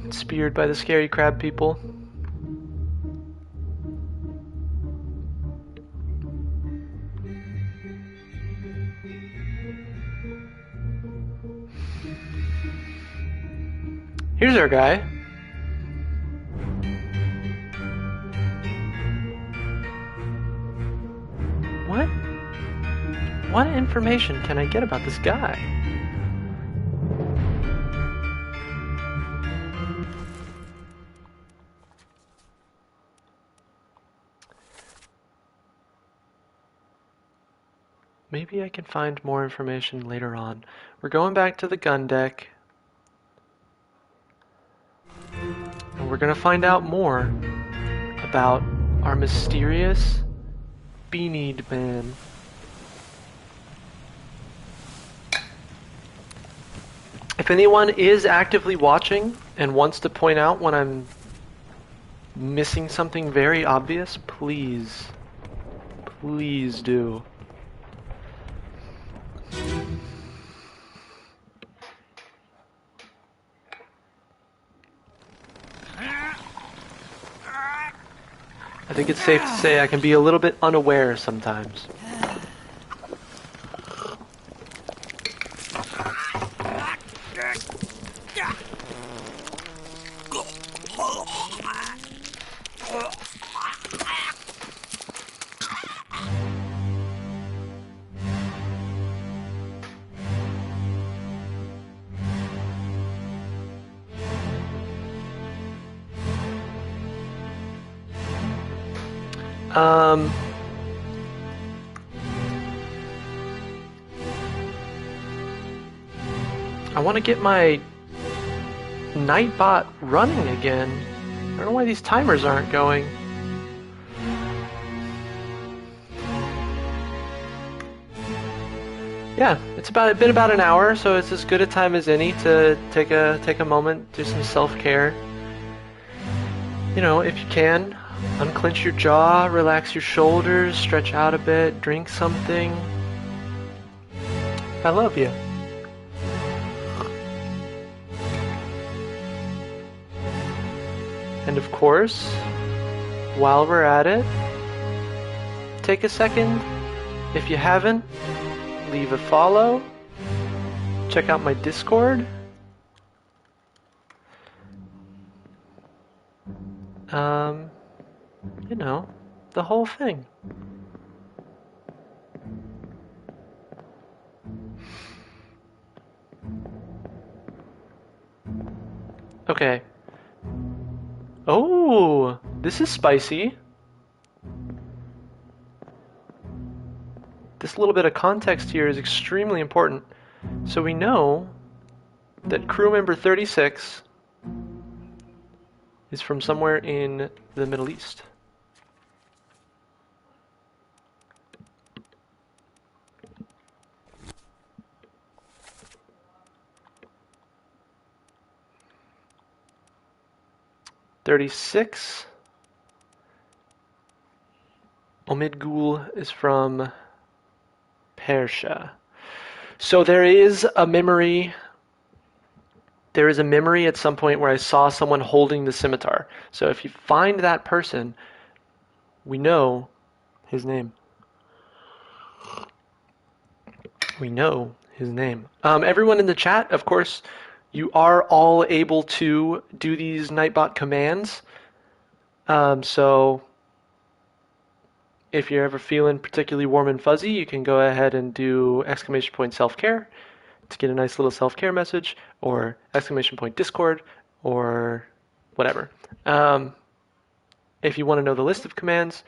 Speared by the scary crab people. Here's our guy. What information can I get about this guy? Maybe I can find more information later on. We're going back to the gun deck. And we're gonna find out more about our mysterious beanied man. If anyone is actively watching and wants to point out when I'm missing something very obvious, please do. I think it's safe to say I can be a little bit unaware sometimes. I want to get my Nightbot running again. I don't know why these timers aren't going. Yeah, it's been about an hour, so it's as good a time as any to take a moment, do some self-care. You know, if you can, unclench your jaw, relax your shoulders, stretch out a bit, drink something. I love you. And of course, while we're at it, take a second, if you haven't, leave a follow, check out my Discord. You know, the whole thing. Okay. Oh, this is spicy. This little bit of context here is extremely important. So we know that crew member 36 is from somewhere in the Middle East. Omid is from Persia. So there is a memory at some point where I saw someone holding the scimitar. So if you find that person, we know his name. Everyone in the chat, of course, you are all able to do these Nightbot commands. So if you're ever feeling particularly warm and fuzzy, you can go ahead and do !! self-care to get a nice little self-care message, or ! Discord, or whatever. If you want to know the list of commands,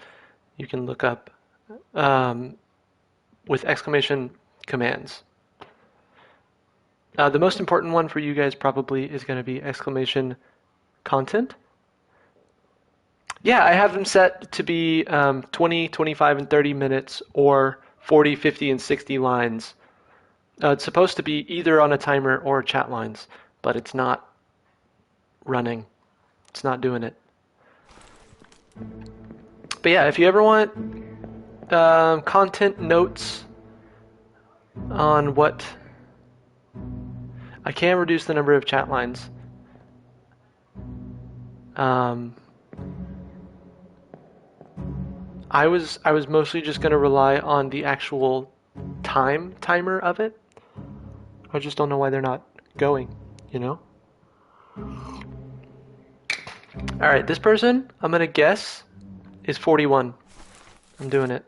you can look up with ! Commands. The most important one for you guys probably is going to be ! Content. Yeah, I have them set to be 20, 25, and 30 minutes, or 40, 50, and 60 lines. It's supposed to be either on a timer or chat lines, but it's not running. It's not doing it. But yeah, if you ever want content notes on what... I can reduce the number of chat lines. I was mostly just going to rely on the actual timer of it. I just don't know why they're not going, you know? Alright, this person, I'm going to guess, is 41. I'm doing it.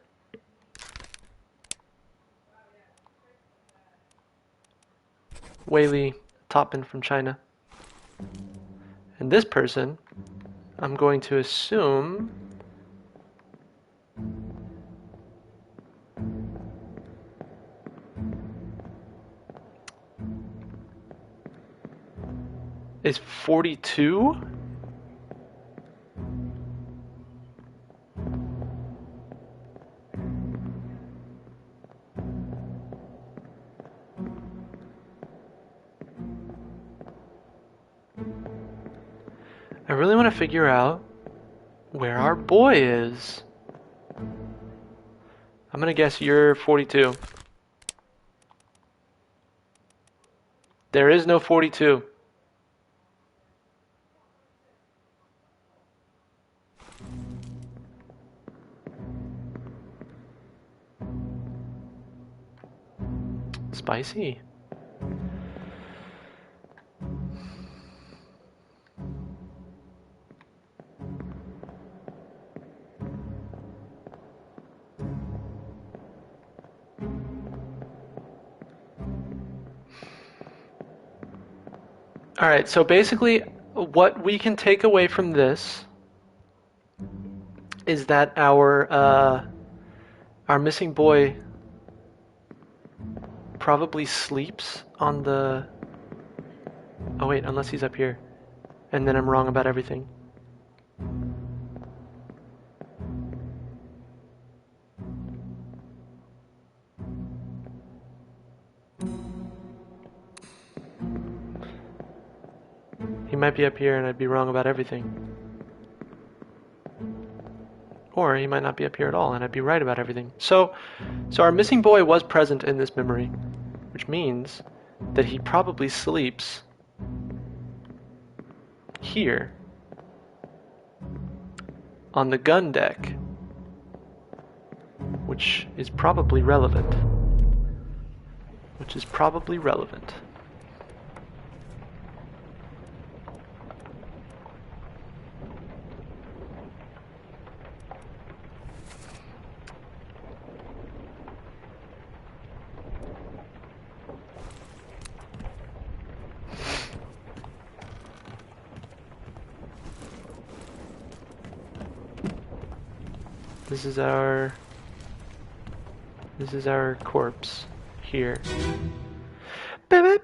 Whaley, Topman from China. And this person, I'm going to assume is 42? I really want to figure out where our boy is. I'm gonna guess you're 42. There is no 42. Spicy. All right, so basically what we can take away from this is that our missing boy probably sleeps on the... Oh wait, unless he's up here. And then I'm wrong about everything. He might be up here and I'd be wrong about everything. Or he might not be up here at all and I'd be right about everything. So our missing boy was present in this memory, which means that he probably sleeps here on the gun deck, which is probably relevant. This is our corpse here. Beep, beep.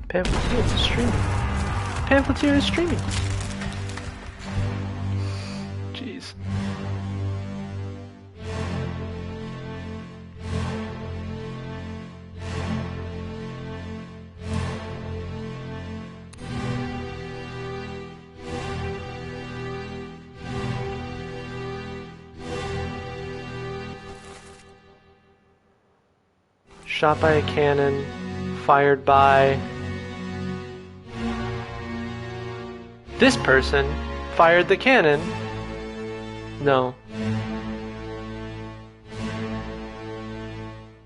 Pamphleteer is streaming. Pamphleteer is streaming. Jeez. Shot by a cannon, fired by... This person fired the cannon. No.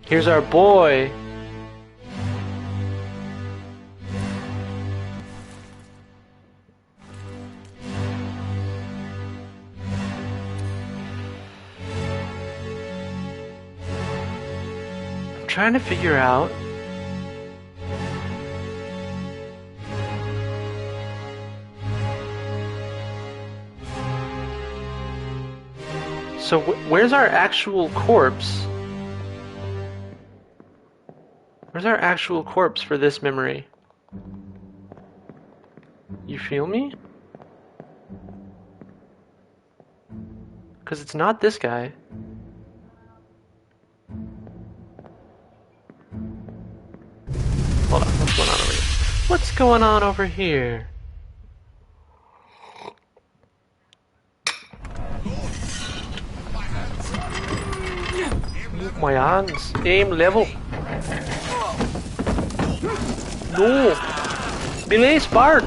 Here's our boy. I'm trying to figure out so where's our actual corpse? Where's our actual corpse for this memory? You feel me? Because it's not this guy. Hold on, what's going on over here? What's going on over here? Move my hands. Aim level. No! Belay spark!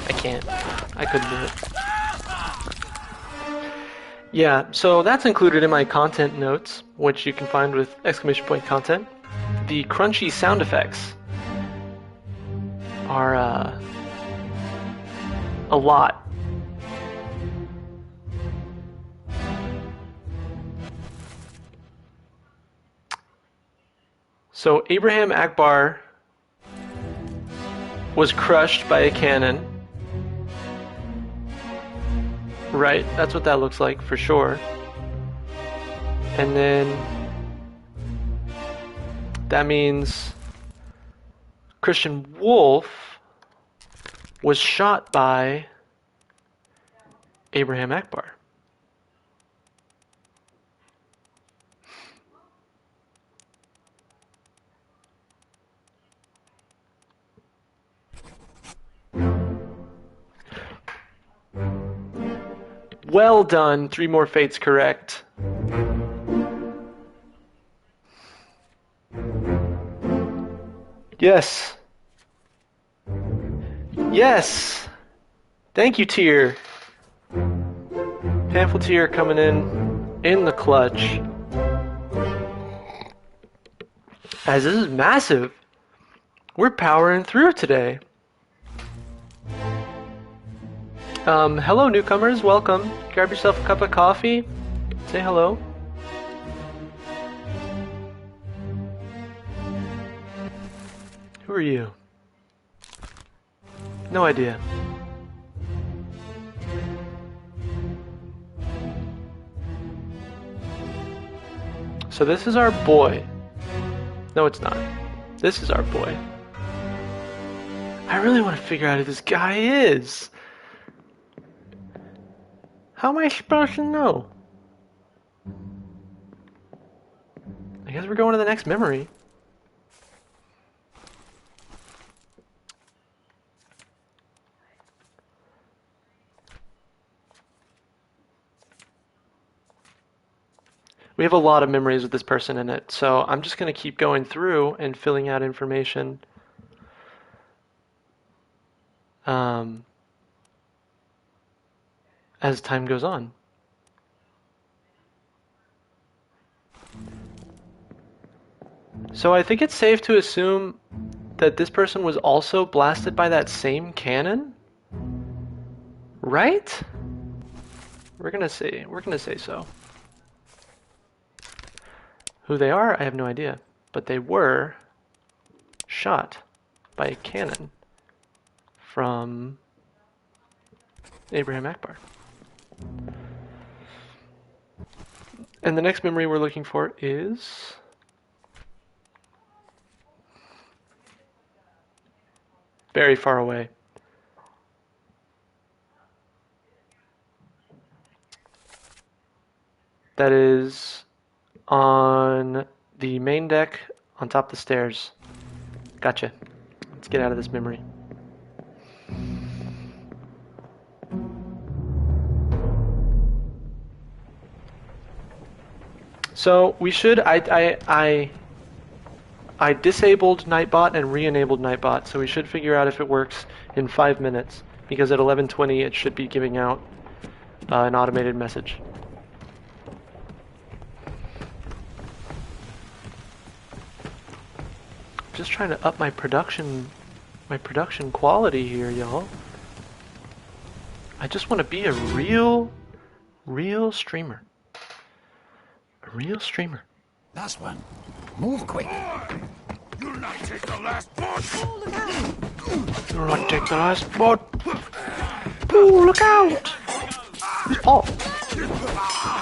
I can't. I couldn't do it. Yeah, so that's included in my content notes, which you can find with exclamation point content. The crunchy sound effects are a lot. So Abraham Akbar was crushed by a cannon. Right, that's what that looks like for sure. And then that means Christian Wolf was shot by Abraham Akbar. Well done. 3 more fates correct. Yes. Yes. Thank you, Tier. Pamphleteer coming in the clutch. As this is massive. We're powering through today. Hello newcomers, welcome. Grab yourself a cup of coffee. Say hello. Who are you? No idea. So this is our boy. No, it's not. This is our boy. I really want to figure out who this guy is. How am I supposed to know? I guess we're going to the next memory. We have a lot of memories with this person in it, so I'm just going to keep going through and filling out information. As time goes on. So I think it's safe to assume that this person was also blasted by that same cannon? Right? We're gonna say so. Who they are, I have no idea. But they were shot by a cannon from Abraham Akbar. And the next memory we're looking for is... very far away. That is on the main deck on top of the stairs. Gotcha. Let's get out of this memory. So we should, I disabled Nightbot and re-enabled Nightbot, so we should figure out if it works in 5 minutes, because at 11:20 it should be giving out an automated message. Just trying to up my production quality here, y'all. I just want to be a real streamer. A real streamer. Last one. Move quick. You'll not take the last boat. You'll not take the last boat. Oh, look out! Oh.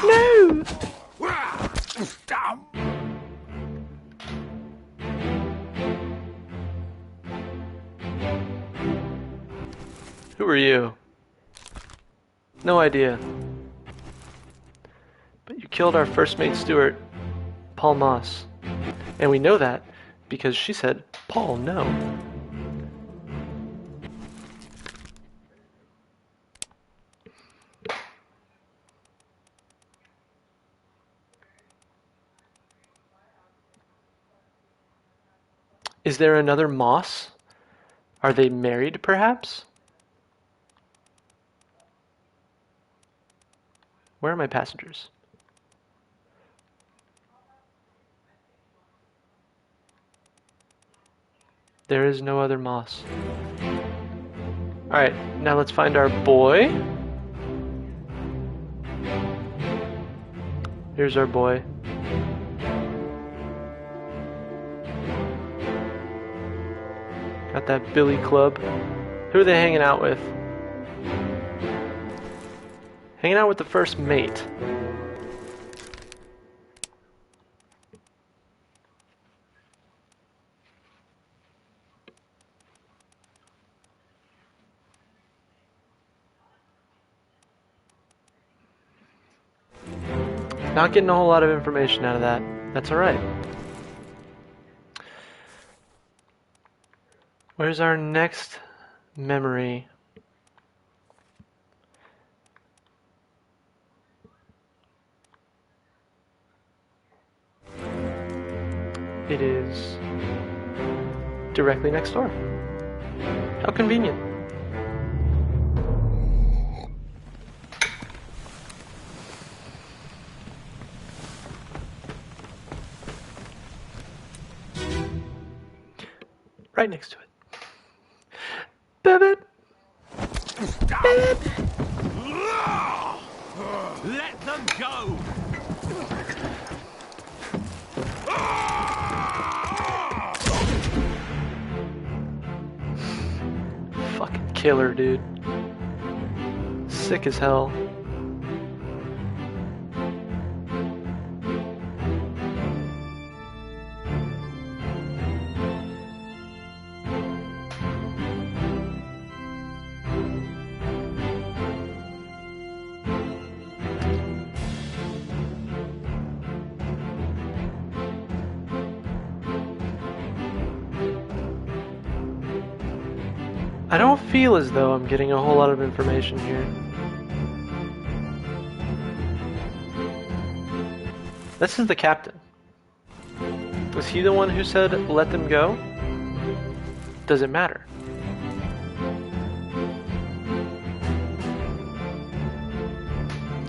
No! Who are you? No idea. But you killed our first mate Stuart, Paul Moss. And we know that because she said, Paul, no. Is there another Moss? Are they married, perhaps? Where are my passengers? There is no other Moss. Alright, now let's find our boy. Here's our boy. Got that Billy Club. Who are they hanging out with? Hanging out with the first mate. Not getting a whole lot of information out of that. That's alright. Where's our next memory? It is directly next door. How convenient. Right next to it. Beep. Beep. Let them go! Fucking killer, dude. Sick as hell. I don't feel as though I'm getting a whole lot of information here. This is the captain. Was he the one who said, let them go? Does it matter?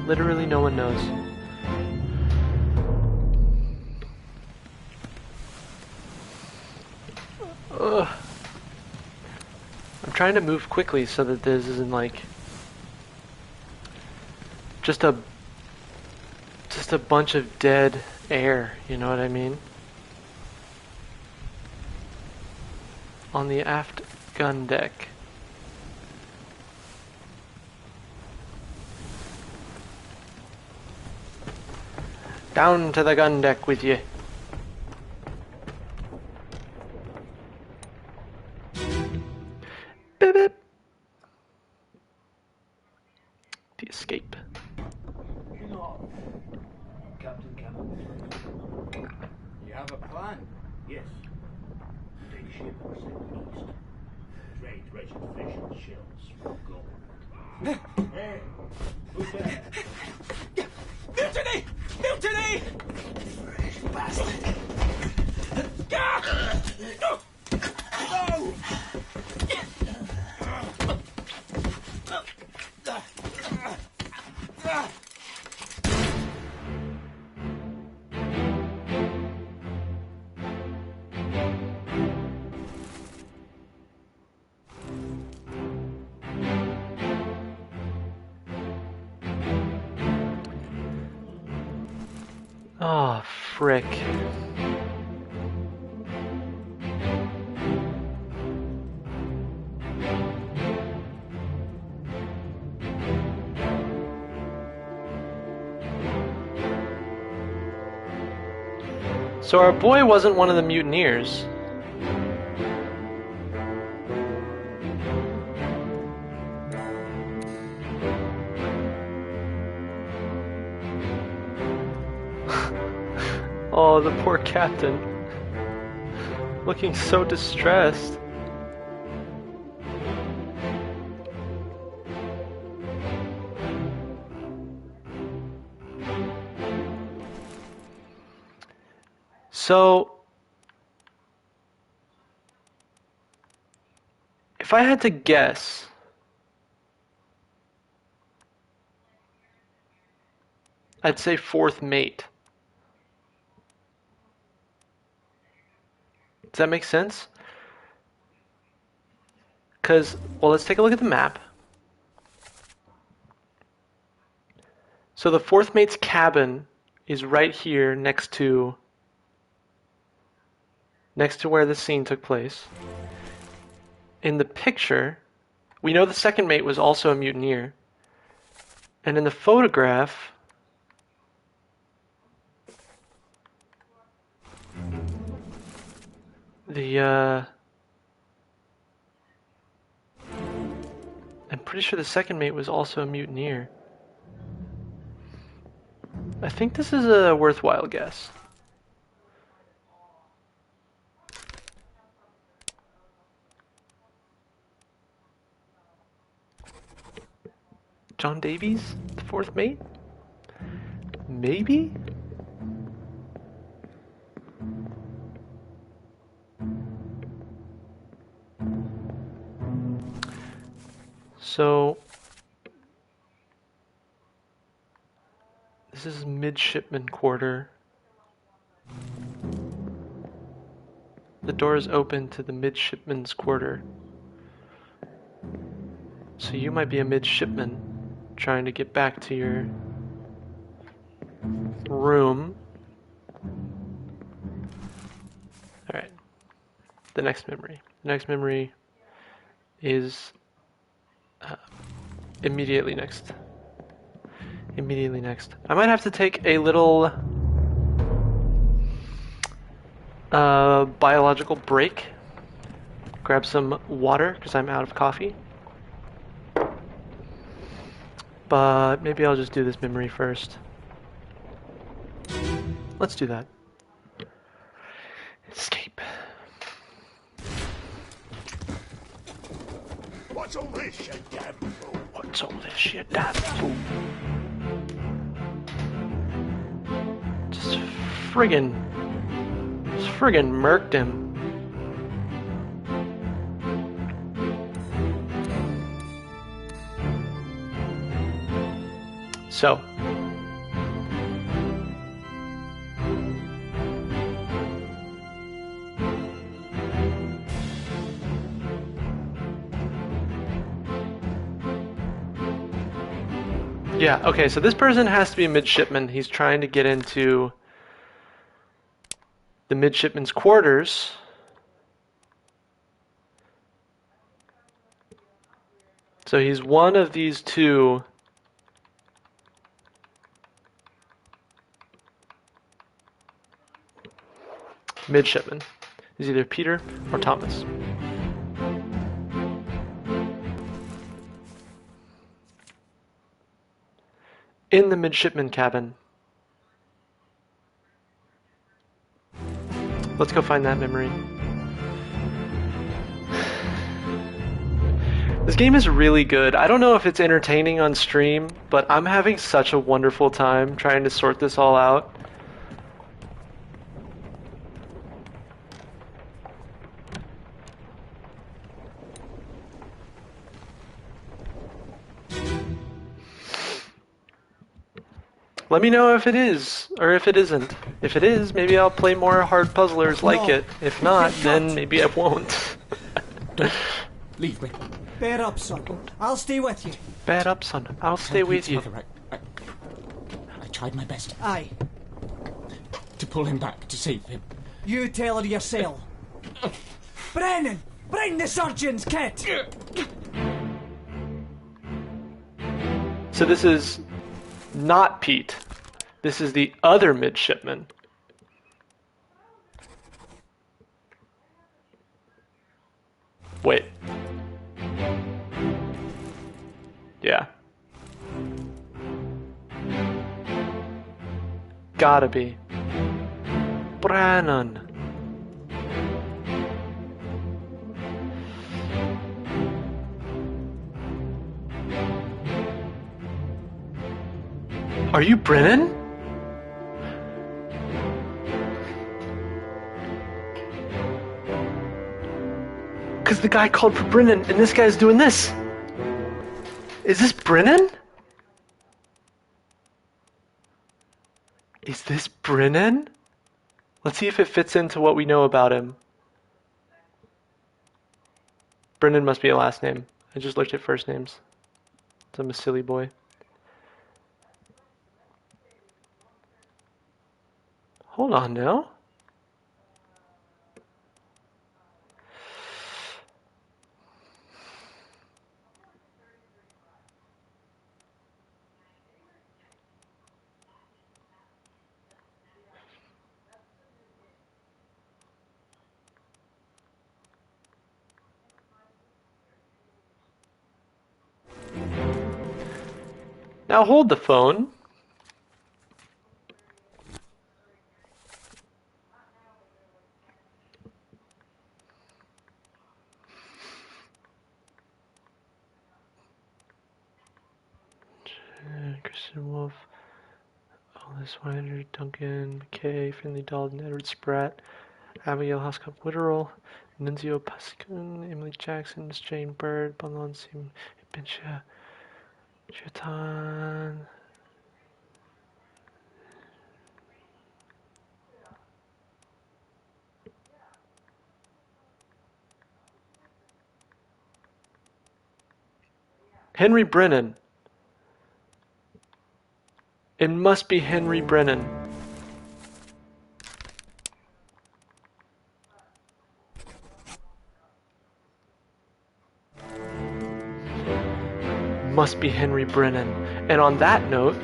Literally no one knows. Ugh. I'm trying to move quickly so that this isn't like just a bunch of dead air, you know what I mean? On the aft gun deck. Down to the gun deck with you. Beep, beep. The escape. Captain Campbell. You have a plan? Yes. Take ship and sail east. Trade wretched fish and shells for gold. Hey, who's there? Mutiny! Mutiny! Bastard! No! Oh, frick. So our boy wasn't one of the mutineers. Oh, the poor captain. Looking so distressed. So, if I had to guess, I'd say fourth mate. Does that make sense? Because, well, let's take a look at the map. So the fourth mate's cabin is right here next to where the scene took place. In the picture, we know the second mate was also a mutineer. And in the photograph, I'm pretty sure the second mate was also a mutineer. I think this is a worthwhile guess. John Davies, the fourth mate? Maybe? So, this is midshipman quarter. The door is open to the midshipman's quarter. So you might be a midshipman trying to get back to your room. Alright. The next memory. The next memory is immediately next. Immediately next. I might have to take a little biological break. Grab some water because I'm out of coffee. But maybe I'll just do this memory first. Let's do that. Escape. What's all this, you damn fool? What's all this, you damn fool? Just friggin' murked him. So. Yeah, okay, so this person has to be a midshipman. He's trying to get into the midshipman's quarters. So he's one of these two midshipmen. He's either Peter or Thomas. In the midshipman cabin. Let's go find that memory. This game is really good. I don't know if it's entertaining on stream, but I'm having such a wonderful time trying to sort this all out. Let me know if it is, or if it isn't. If it is, maybe I'll play more hard puzzlers like it. If not, then maybe I won't. Leave me. Bear up, son. I'll stay with you. Bear up, son. I'll stay with you. Mother, I tried my best Aye. to pull him back, to save him. You tell her yourself. Brennan! Bring the surgeon's kit! So this is not Pete. This is the other midshipman. Wait. Yeah. Gotta be. Brennan. Are you Brennan? Because the guy called for Brennan, and this guy's doing this. Is this Brennan? Is this Brennan? Let's see if it fits into what we know about him. Brennan must be a last name. I just looked at first names. I'm a silly boy. Hold on now. Now hold the phone. Kristen Wolf, Alice Winder, Duncan McKay, Finley Dalton, Edward Spratt, Abigail Hoscop Witterell, Nunzio Pascun, Emily Jackson, Miss Jane Bird, Balonsim, Pincha, Chetan. Henry Brennan. It must be Henry Brennan. Must be Henry Brennan. And on that note,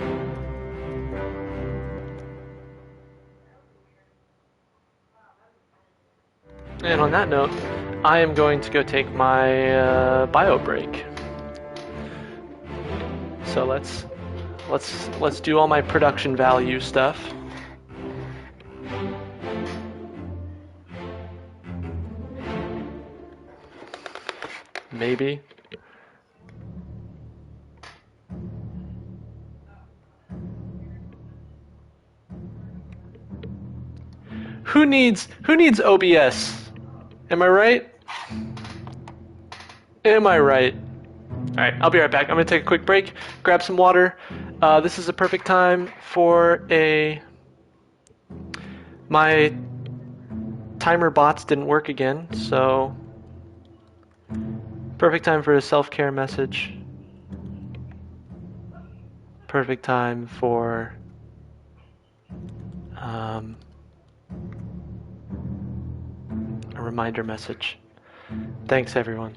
I am going to go take my bio break. So let's do all my production value stuff. Maybe. Who needs OBS? Am I right? Am I right? Alright, I'll be right back. I'm gonna take a quick break, grab some water. This is a perfect time for my timer bots didn't work again, so perfect time for a self-care message. Perfect time for a reminder message. Thanks, everyone.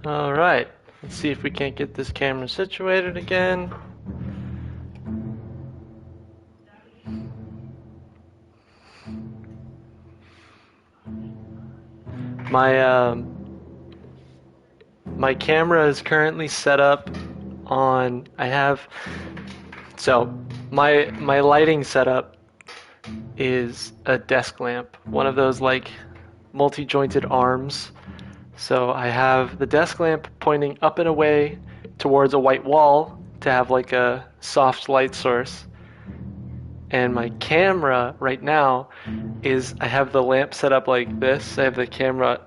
Alright, let's see if we can't get this camera situated again. My camera is currently set up on, my lighting setup is a desk lamp, one of those like multi-jointed arms. So I have the desk lamp pointing up and away towards a white wall to have like a soft light source. And my camera right now is, I have the lamp set up like this. I have the camera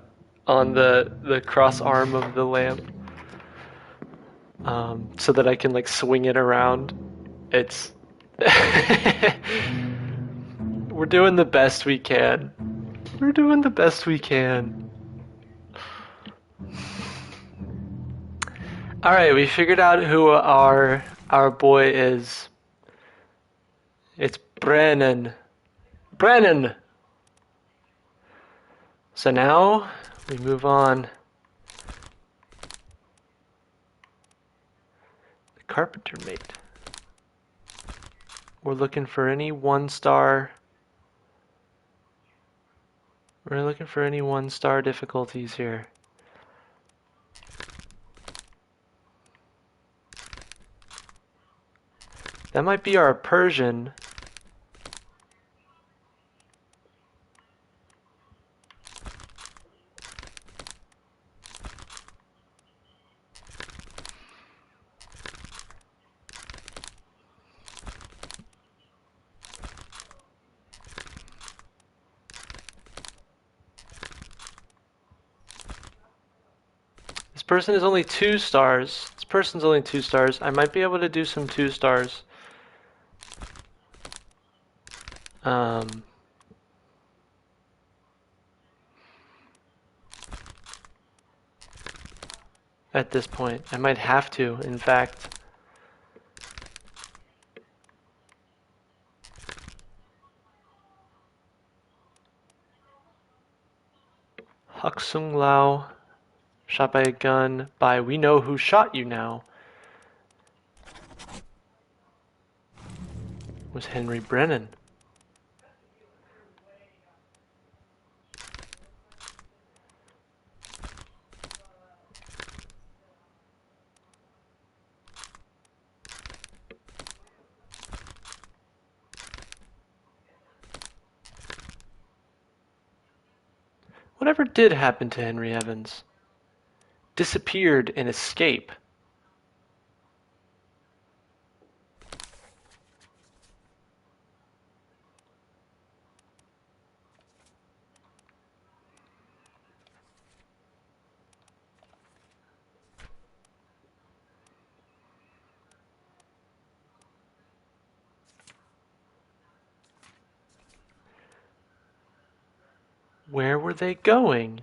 on the cross arm of the lamp, so that I can like swing it around. It's we're doing the best we can. We're doing the best we can. All right, we figured out who our boy is. It's Brennan. Brennan. So now we move on. The carpenter mate. We're looking for any 1-star. We're looking for any 1-star difficulties here. That might be our Persian. This person is only 2 stars. This person's only 2 stars. I might be able to do some 2 stars. At this point, I might have to, in fact. Huk Sung Lao, shot by a gun by We Know Who Shot You Now, was Henry Brennan. Whatever did happen to Henry Evans? Disappeared in Escape. Where were they going?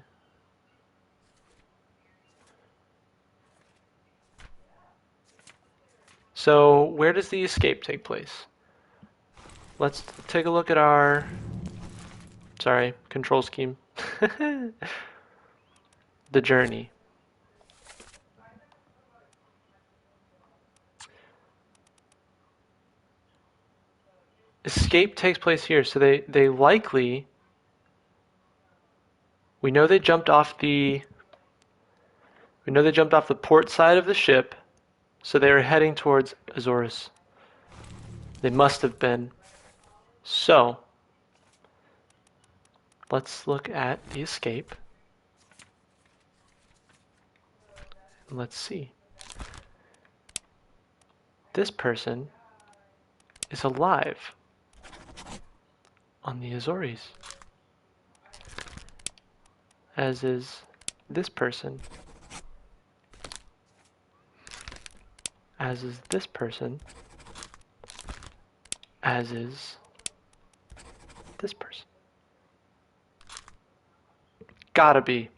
So, where does the escape take place? Let's take a look at our, control scheme. The journey. Escape takes place here, so they likely, we know they jumped off the port side of the ship, so they were heading towards Azores. They must have been. So, let's look at the escape. Let's see. This person is alive on the Azores, as is this person, as is this person, as is this person. Gotta be.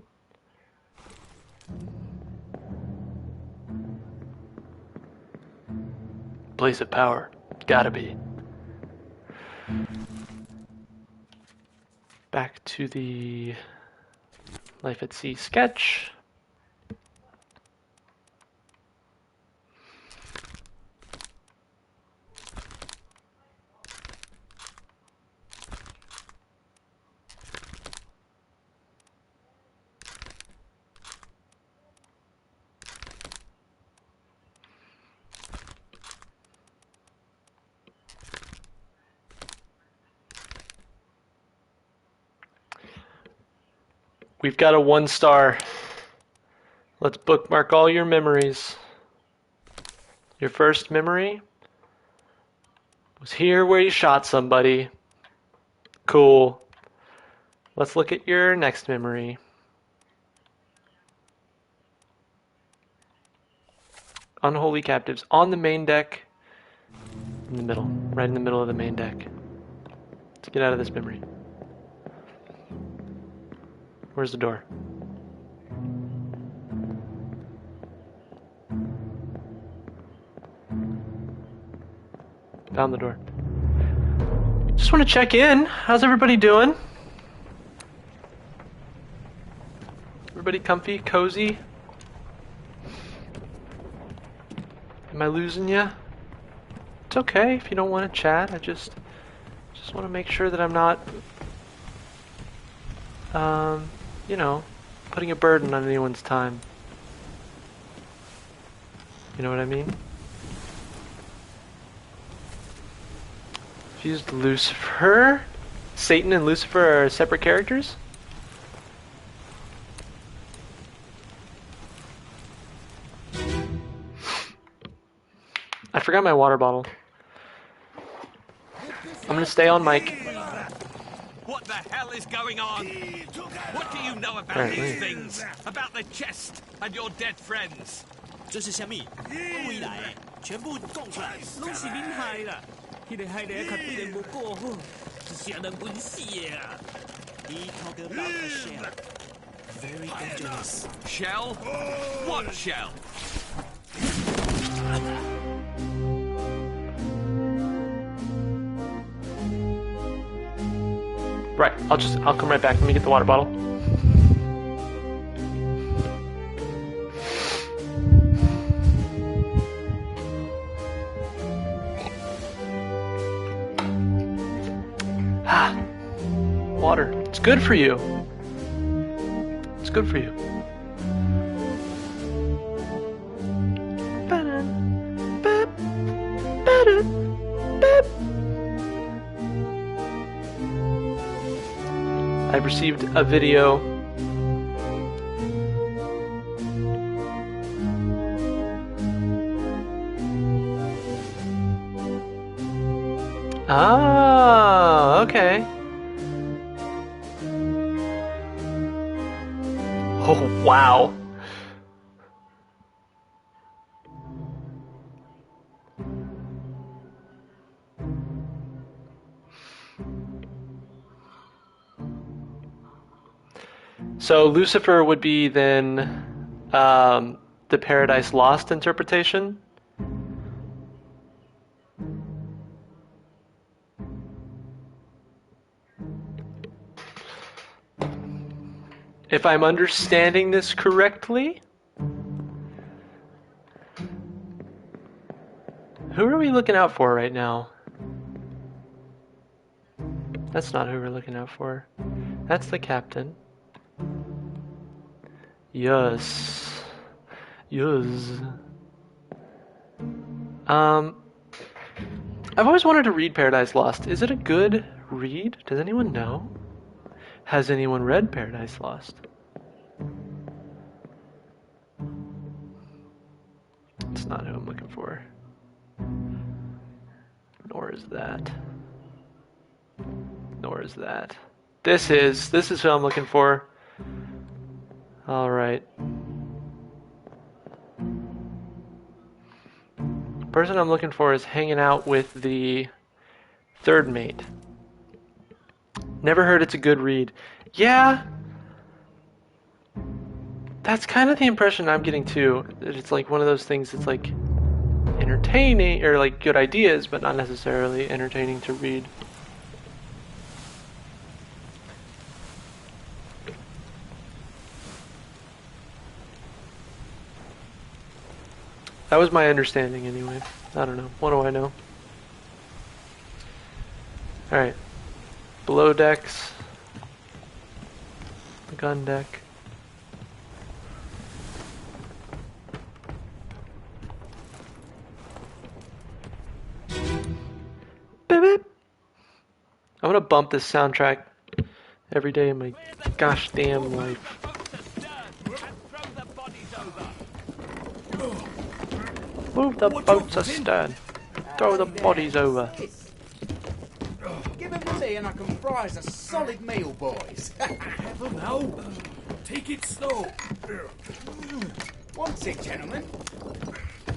Place of power. Gotta be. Back to the Life at Sea sketch. We've got a 1 star. Let's bookmark all your memories. Your first memory was here where you shot somebody. Cool. Let's look at your next memory. Unholy captives on the main deck. In the middle. Right in the middle of the main deck. Let's get out of this memory. Where's the door? Found the door. Just want to check in. How's everybody doing? Everybody comfy, cozy? Am I losing you? It's okay if you don't want to chat. I just want to make sure that I'm not, you know, putting a burden on anyone's time. You know what I mean? Fused Lucifer? Satan and Lucifer are separate characters? I forgot my water bottle. I'm gonna stay on mic. What the hell is going on? What do you know about Right, these wait. things? About the chest and your dead friends? 这是虾米？回来的，全部讲出来，拢是恁害啦！迄个害人较对人无顾好，是谁人冤死的啊？He talk about a shell. Very dangerous. Shell? What shell? Right, I'll come right back. Let me get the water bottle. Ah, water. It's good for you. It's good for you. I've received a video. Ah, okay. Oh, wow. So Lucifer would be then the Paradise Lost interpretation. If I'm understanding this correctly, who are we looking out for right now? That's not who we're looking out for. That's the captain. Yes. Yes. I've always wanted to read Paradise Lost. Is it a good read? Does anyone know? Has anyone read Paradise Lost? It's not who I'm looking for. Nor is that. Nor is that. This is who I'm looking for. All right. The person I'm looking for is hanging out with the third mate. Never heard it's a good read. Yeah. That's kind of the impression I'm getting too. That it's like one of those things that's like entertaining or like good ideas, but not necessarily entertaining to read. That was my understanding anyway. I don't know. What do I know? Alright. Below decks. The gun deck. Beep, beep. I'm gonna bump this soundtrack every day of my gosh damn life. Move the boats astern. Throw the bodies over. Give him the tea and I can fry us a solid meal, boys. Careful now. Take it slow. What's it, gentlemen?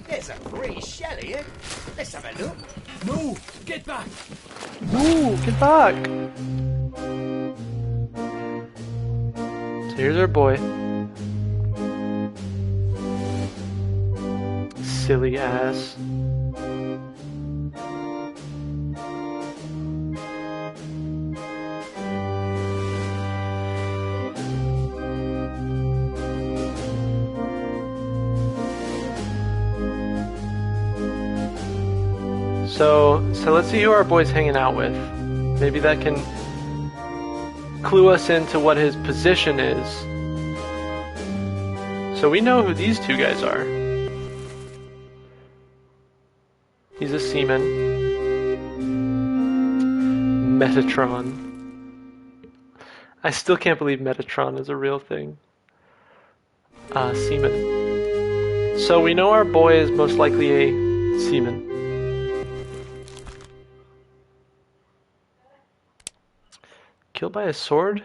There's a pretty shell here. Let's have a look. No, get back. Ooh, get back. So here's our boy. Silly ass. So let's see who our boy's hanging out with. Maybe that can clue us into what his position is. So we know who these two guys are. He's a seaman. Metatron. I still can't believe Metatron is a real thing. Seaman. So we know our boy is most likely a seaman. Killed by a sword?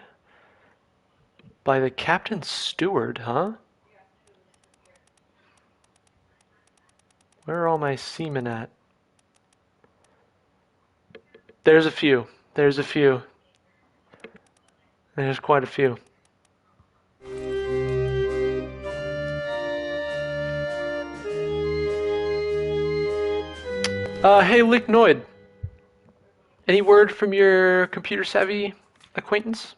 By the captain's steward, huh? Where are all my seamen at? There's a few. There's a few. There's quite a few. Hey, Licknoid. Any word from your computer savvy acquaintance?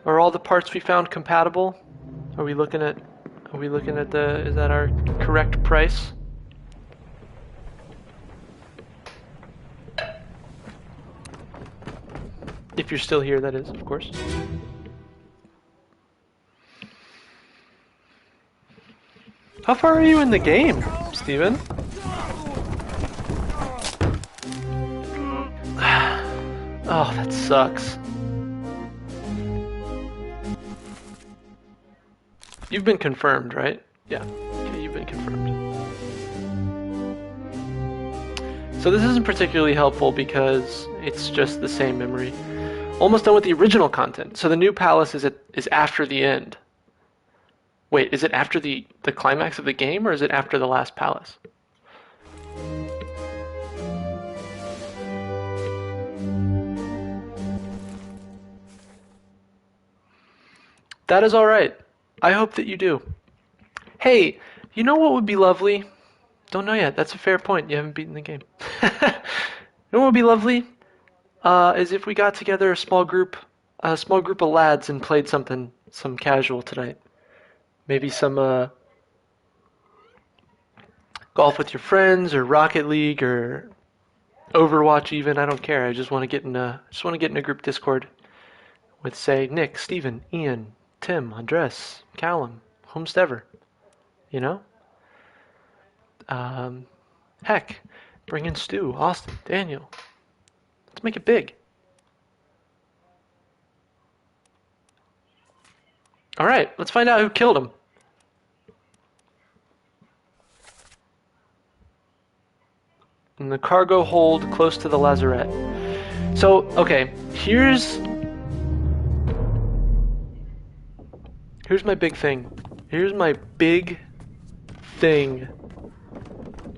Are all the parts we found compatible? Are we looking at the, is that our correct price? If you're still here, that is, of course. How far are you in the game, Steven? Oh, that sucks. You've been confirmed, right? Yeah. Okay, you've been confirmed. So this isn't particularly helpful because it's just the same memory. Almost done with the original content. So the new palace is after the end. Wait, is it after the climax of the game, or is it after the last palace? That is alright. I hope that you do. Hey, you know what would be lovely? Don't know yet. That's a fair point. You haven't beaten the game. You know what would be lovely? Is if we got together a small group of lads and played some casual tonight. Maybe some golf with your friends, or Rocket League, or Overwatch even. I don't care. I just want to get in a group Discord with, say, Nick, Steven, Ian, Tim, Andres, Callum, whomstever. You know? Heck, bring in Stu, Austin, Daniel. Let's make it big. Alright, let's find out who killed him. In the cargo hold close to the lazarette. So, okay, here's my big thing. Here's my big thing.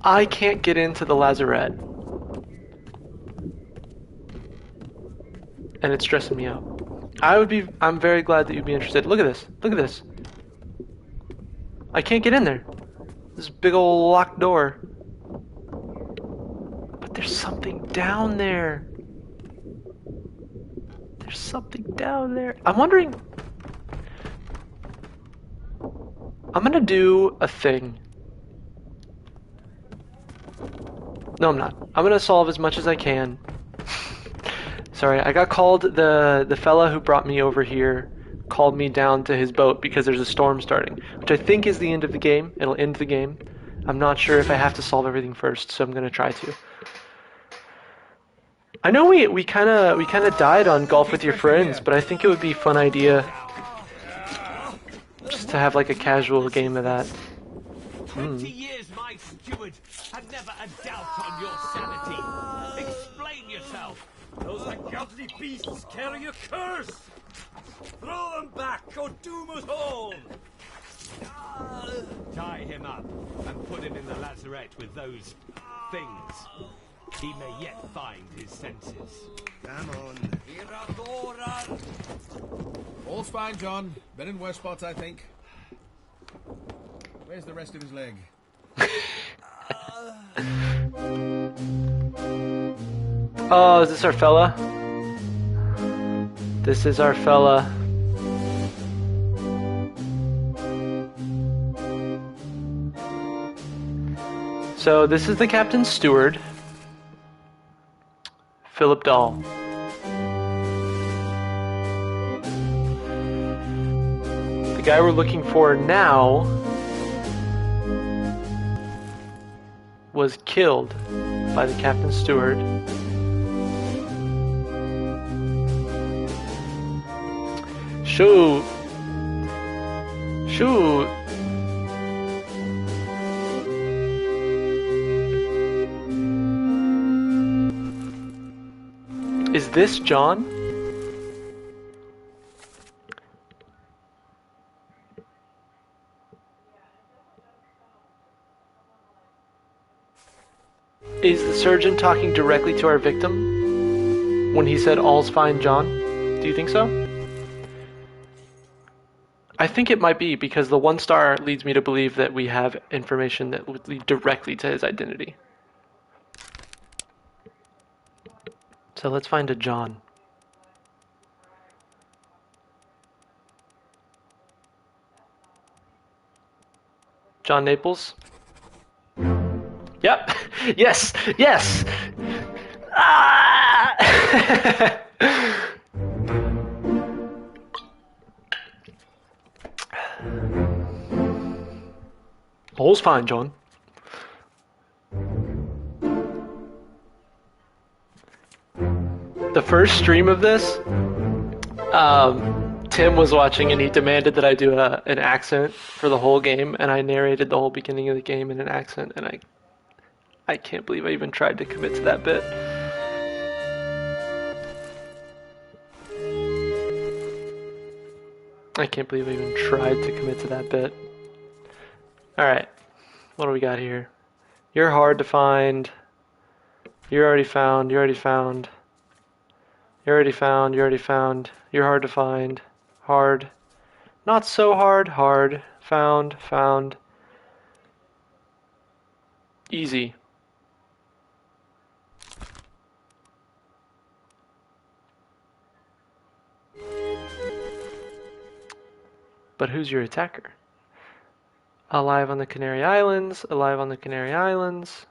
I can't get into the lazarette. And it's stressing me out. I'm very glad that you'd be interested. Look at this. Look at this. I can't get in there. This big old locked door. But there's something down there. There's something down there. I'm wondering... I'm gonna do a thing. No, I'm not. I'm gonna solve as much as I can. Sorry, I got called, the fella who brought me over here called me down to his boat because there's a storm starting, which I think is the end of the game. It'll end the game. I'm not sure if I have to solve everything first, so I'm gonna try to. I know we kind of died on Golf with Your Friends, but I think it would be a fun idea just to have like a casual game of that. 20 years, my steward, and never a doubt on your sanity. Explain yourself. Those ungodly beasts carry a curse! Throw them back or doom us all! Tie him up and put him in the lazarette with those things. He may yet find his senses. Come on. All's fine, John. Been in worse spots, I think. Where's the rest of his leg? Oh, is this our fella? This is our fella. So this is the captain's steward, Philip Dahl. The guy we're looking for now was killed by the captain's steward. Shoot. Is this John? Is the surgeon talking directly to our victim when he said all's fine, John? Do you think so? I think it might be, because the 1 star leads me to believe that we have information that would lead directly to his identity. So let's find a John. John Naples? Yep. Yes. Yes. Ah! All's fine, John. The first stream of this, Tim was watching and he demanded that I do an accent for the whole game, and I narrated the whole beginning of the game in an accent, and I can't believe I even tried to commit to that bit. I can't believe I even tried to commit to that bit. Alright, what do we got here? You're hard to find. You're already found. You're already found. You're already found. You're already found. You're hard to find. Hard. Not so hard. Hard. Found. Found. Easy. But who's your attacker? Alive on the Canary Islands. Alive on the Canary Islands.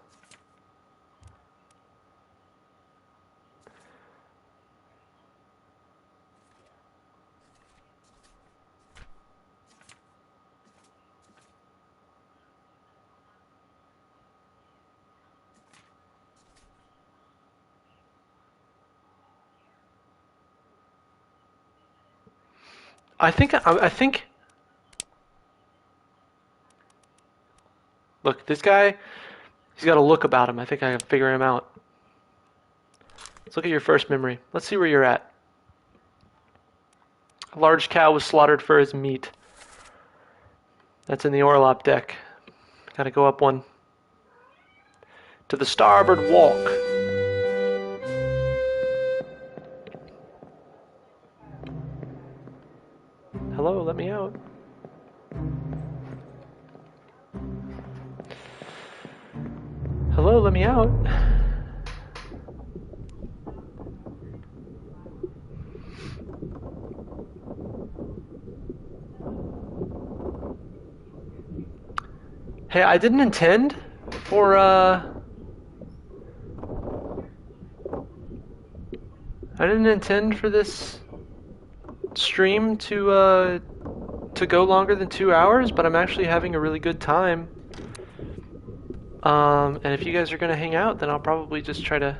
I think. Look, this guy, he's got a look about him. I think I can figure him out. Let's look at your first memory. Let's see where you're at. A large cow was slaughtered for his meat. That's in the Orlop deck. Gotta go up one. To the starboard walk. Hello, let me out. Hello, let me out. Hey, I didn't intend for, I didn't intend for this stream to go longer than 2 hours, but I'm actually having a really good time. And if you guys are gonna hang out, then I'll probably just try to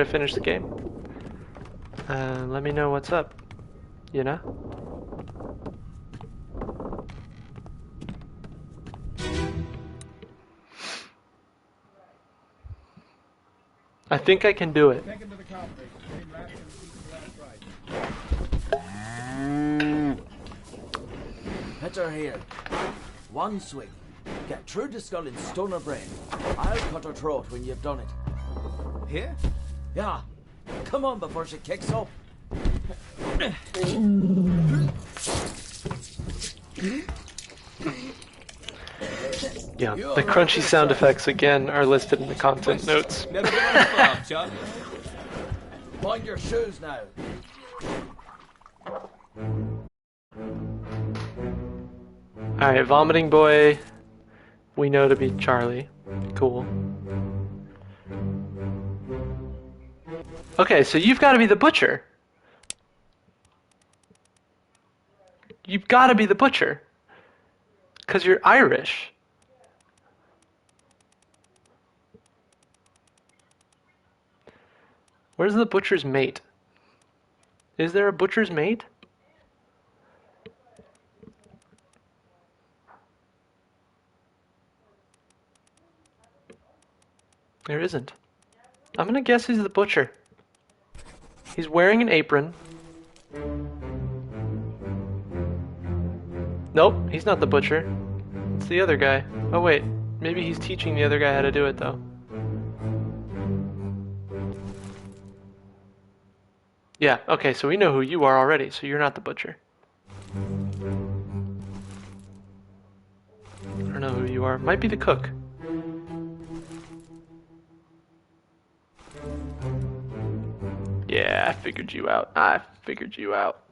finish the game. Let me know what's up, you know? I think I can do it. Hit her here. One swing. Get through the skull in stone or brain. I'll cut her throat when you've done it. Here? Yeah. Come on before she kicks up. Yeah, the crunchy sound effects again are listed in the content notes. Never been on a farm, Chuck. Mind your shoes now. Alright, vomiting boy, we know to be Charlie. Cool. Okay, so you've got to be the butcher. You've got to be the butcher. Because you're Irish. Where's the butcher's mate? Is there a butcher's mate? There isn't. I'm gonna guess he's the butcher. He's wearing an apron. Nope, he's not the butcher. It's the other guy. Oh wait, maybe he's teaching the other guy how to do it though. Yeah, okay, so we know who you are already, so you're not the butcher. I don't know who you are. Might be the cook. Yeah, I figured you out. I figured you out.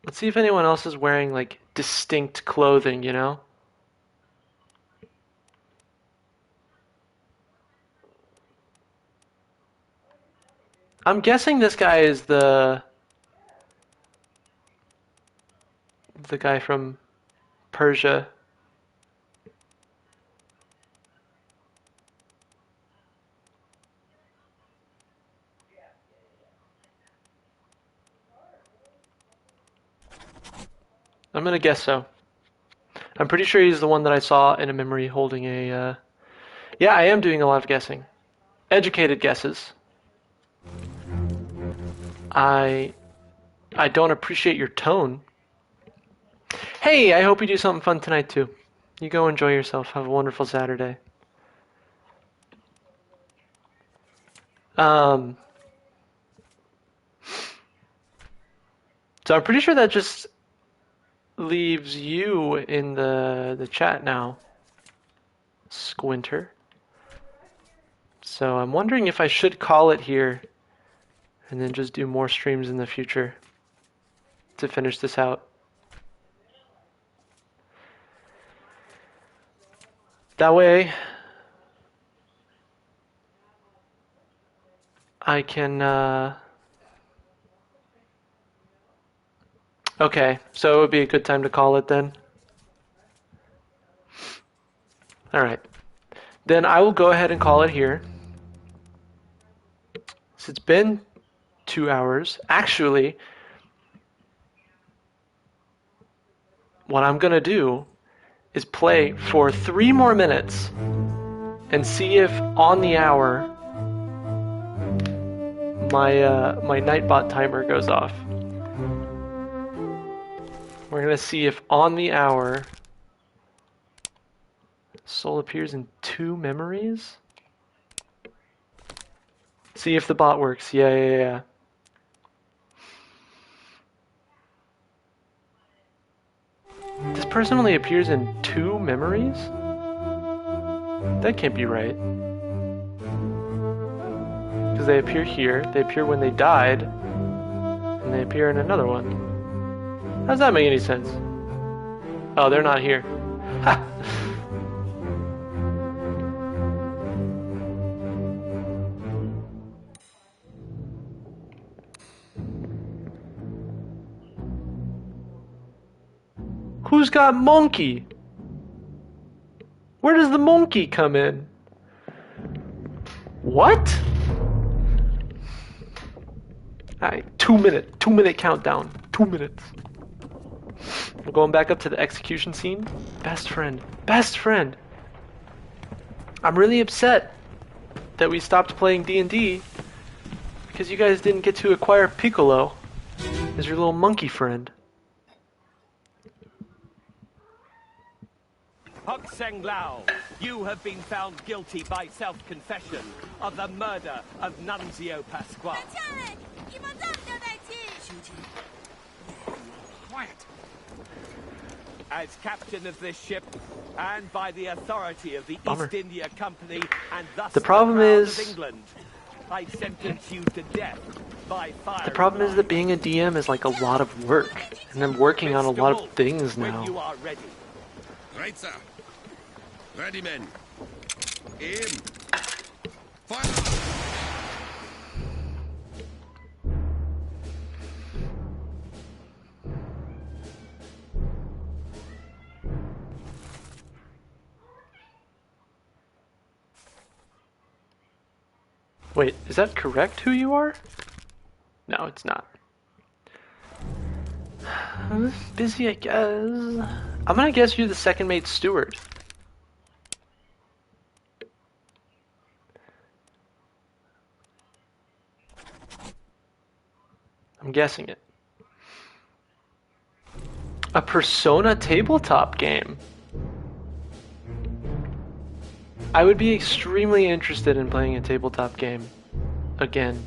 Let's see if anyone else is wearing, like, distinct clothing, you know? I'm guessing this guy is the guy from Persia. I'm gonna guess so. I'm pretty sure he's the one that I saw in a memory holding a, Yeah, I am doing a lot of guessing. Educated guesses. I don't appreciate your tone. Hey, I hope you do something fun tonight too. You go enjoy yourself. Have a wonderful Saturday. So I'm pretty sure that just leaves you in the chat now, Squinter. So I'm wondering if I should call it here and then just do more streams in the future to finish this out. That way I can okay, so it would be a good time to call it then. Alright. Then I will go ahead and call it here. So it's been 2 hours. Actually, what I'm gonna do is play for 3 more minutes and see if on the hour my Nightbot timer goes off. We're gonna see if on the hour soul appears in 2 memories. See if the bot works. Yeah. This person only appears in 2 memories? That can't be right. Because they appear here, they appear when they died, and they appear in another one. How does that make any sense? Oh, they're not here. Ha! Who's got monkey? Where does the monkey come in? What? Alright, 2 minute countdown. 2 minutes. We're going back up to the execution scene. Best friend. Best friend. I'm really upset that we stopped playing D&D because you guys didn't get to acquire Piccolo as your little monkey friend. Hok Seng Lao, you have been found guilty by self-confession of the murder of Nunzio Pasquale. Quiet. As captain of this ship, and by the authority of the Bummer. East India Company, and thus The problem Crown is- of England, I sentence you to death by fire. The problem is that being a DM is like a lot of work, and I'm working on a lot of things When you now. are ready. Right, sir. Ready, men. Aim. Fire! Wait, is that correct who you are? No, it's not. I'm busy, I guess. I'm gonna guess you're the second mate steward. I'm guessing it. A Persona tabletop game. I would be extremely interested in playing a tabletop game again.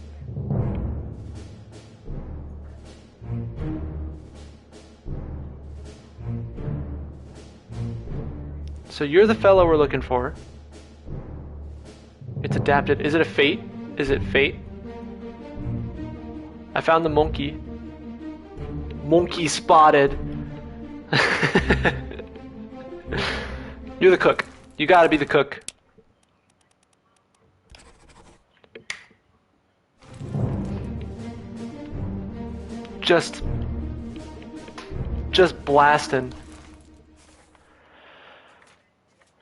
So you're the fellow we're looking for. It's adapted. Is it a fate? Is it fate? I found the monkey. Monkey spotted. You're the cook. You gotta be the cook. Just blasting.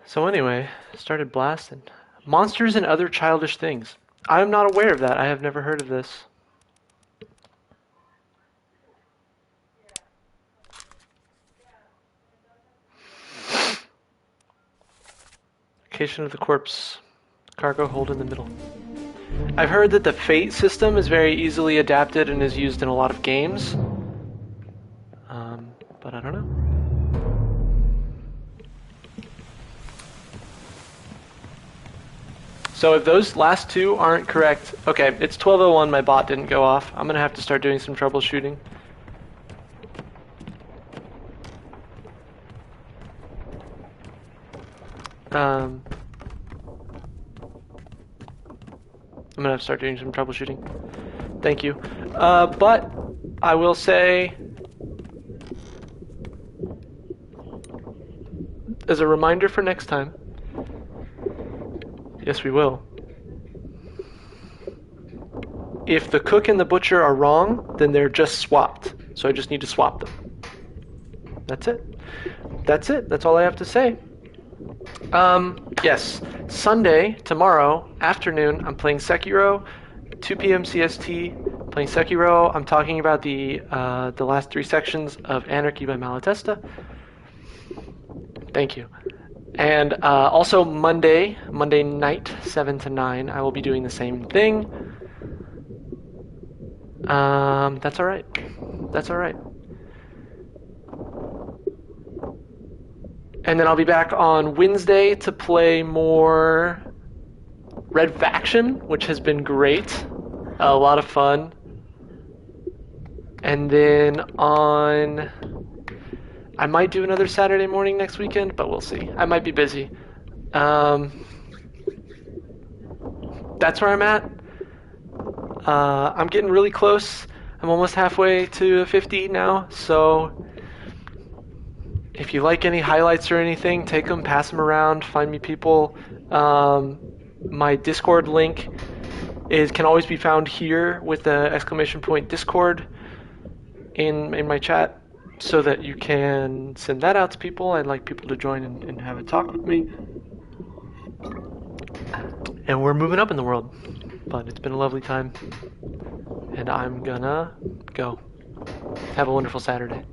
So anyway, started blasting. Monsters and other childish things. I am not aware of that. I have never heard of this. Location of the corpse. Cargo hold in the middle. I've heard that the fate system is very easily adapted and is used in a lot of games. But I don't know. So if those last two aren't correct, okay, it's 12:01, my bot didn't go off. I'm gonna have to start doing some troubleshooting. I'm gonna have to start doing some troubleshooting. Thank you. But I will say, as a reminder for next time, yes, we will. If the cook and the butcher are wrong, then they're just swapped. So I just need to swap them. That's it. That's it. That's all I have to say. Yes. Sunday, tomorrow, afternoon, I'm playing Sekiro, 2 p.m. CST, playing Sekiro. I'm talking about the last 3 sections of Anarchy by Malatesta. Thank you. And also Monday night, 7 to 9, I will be doing the same thing. That's alright. That's alright. And then I'll be back on Wednesday to play more Red Faction, which has been great. A lot of fun. And then I might do another Saturday morning next weekend, but we'll see. I might be busy. That's where I'm at. I'm getting really close. I'm almost halfway to 50 now, so if you like any highlights or anything, take them, pass them around, find me people. My Discord link can always be found here with the !Discord in my chat. so that you can send that out to people. I'd like people to join and have a talk with me. And we're moving up in the world. But it's been a lovely time. And I'm gonna go. Have a wonderful Saturday.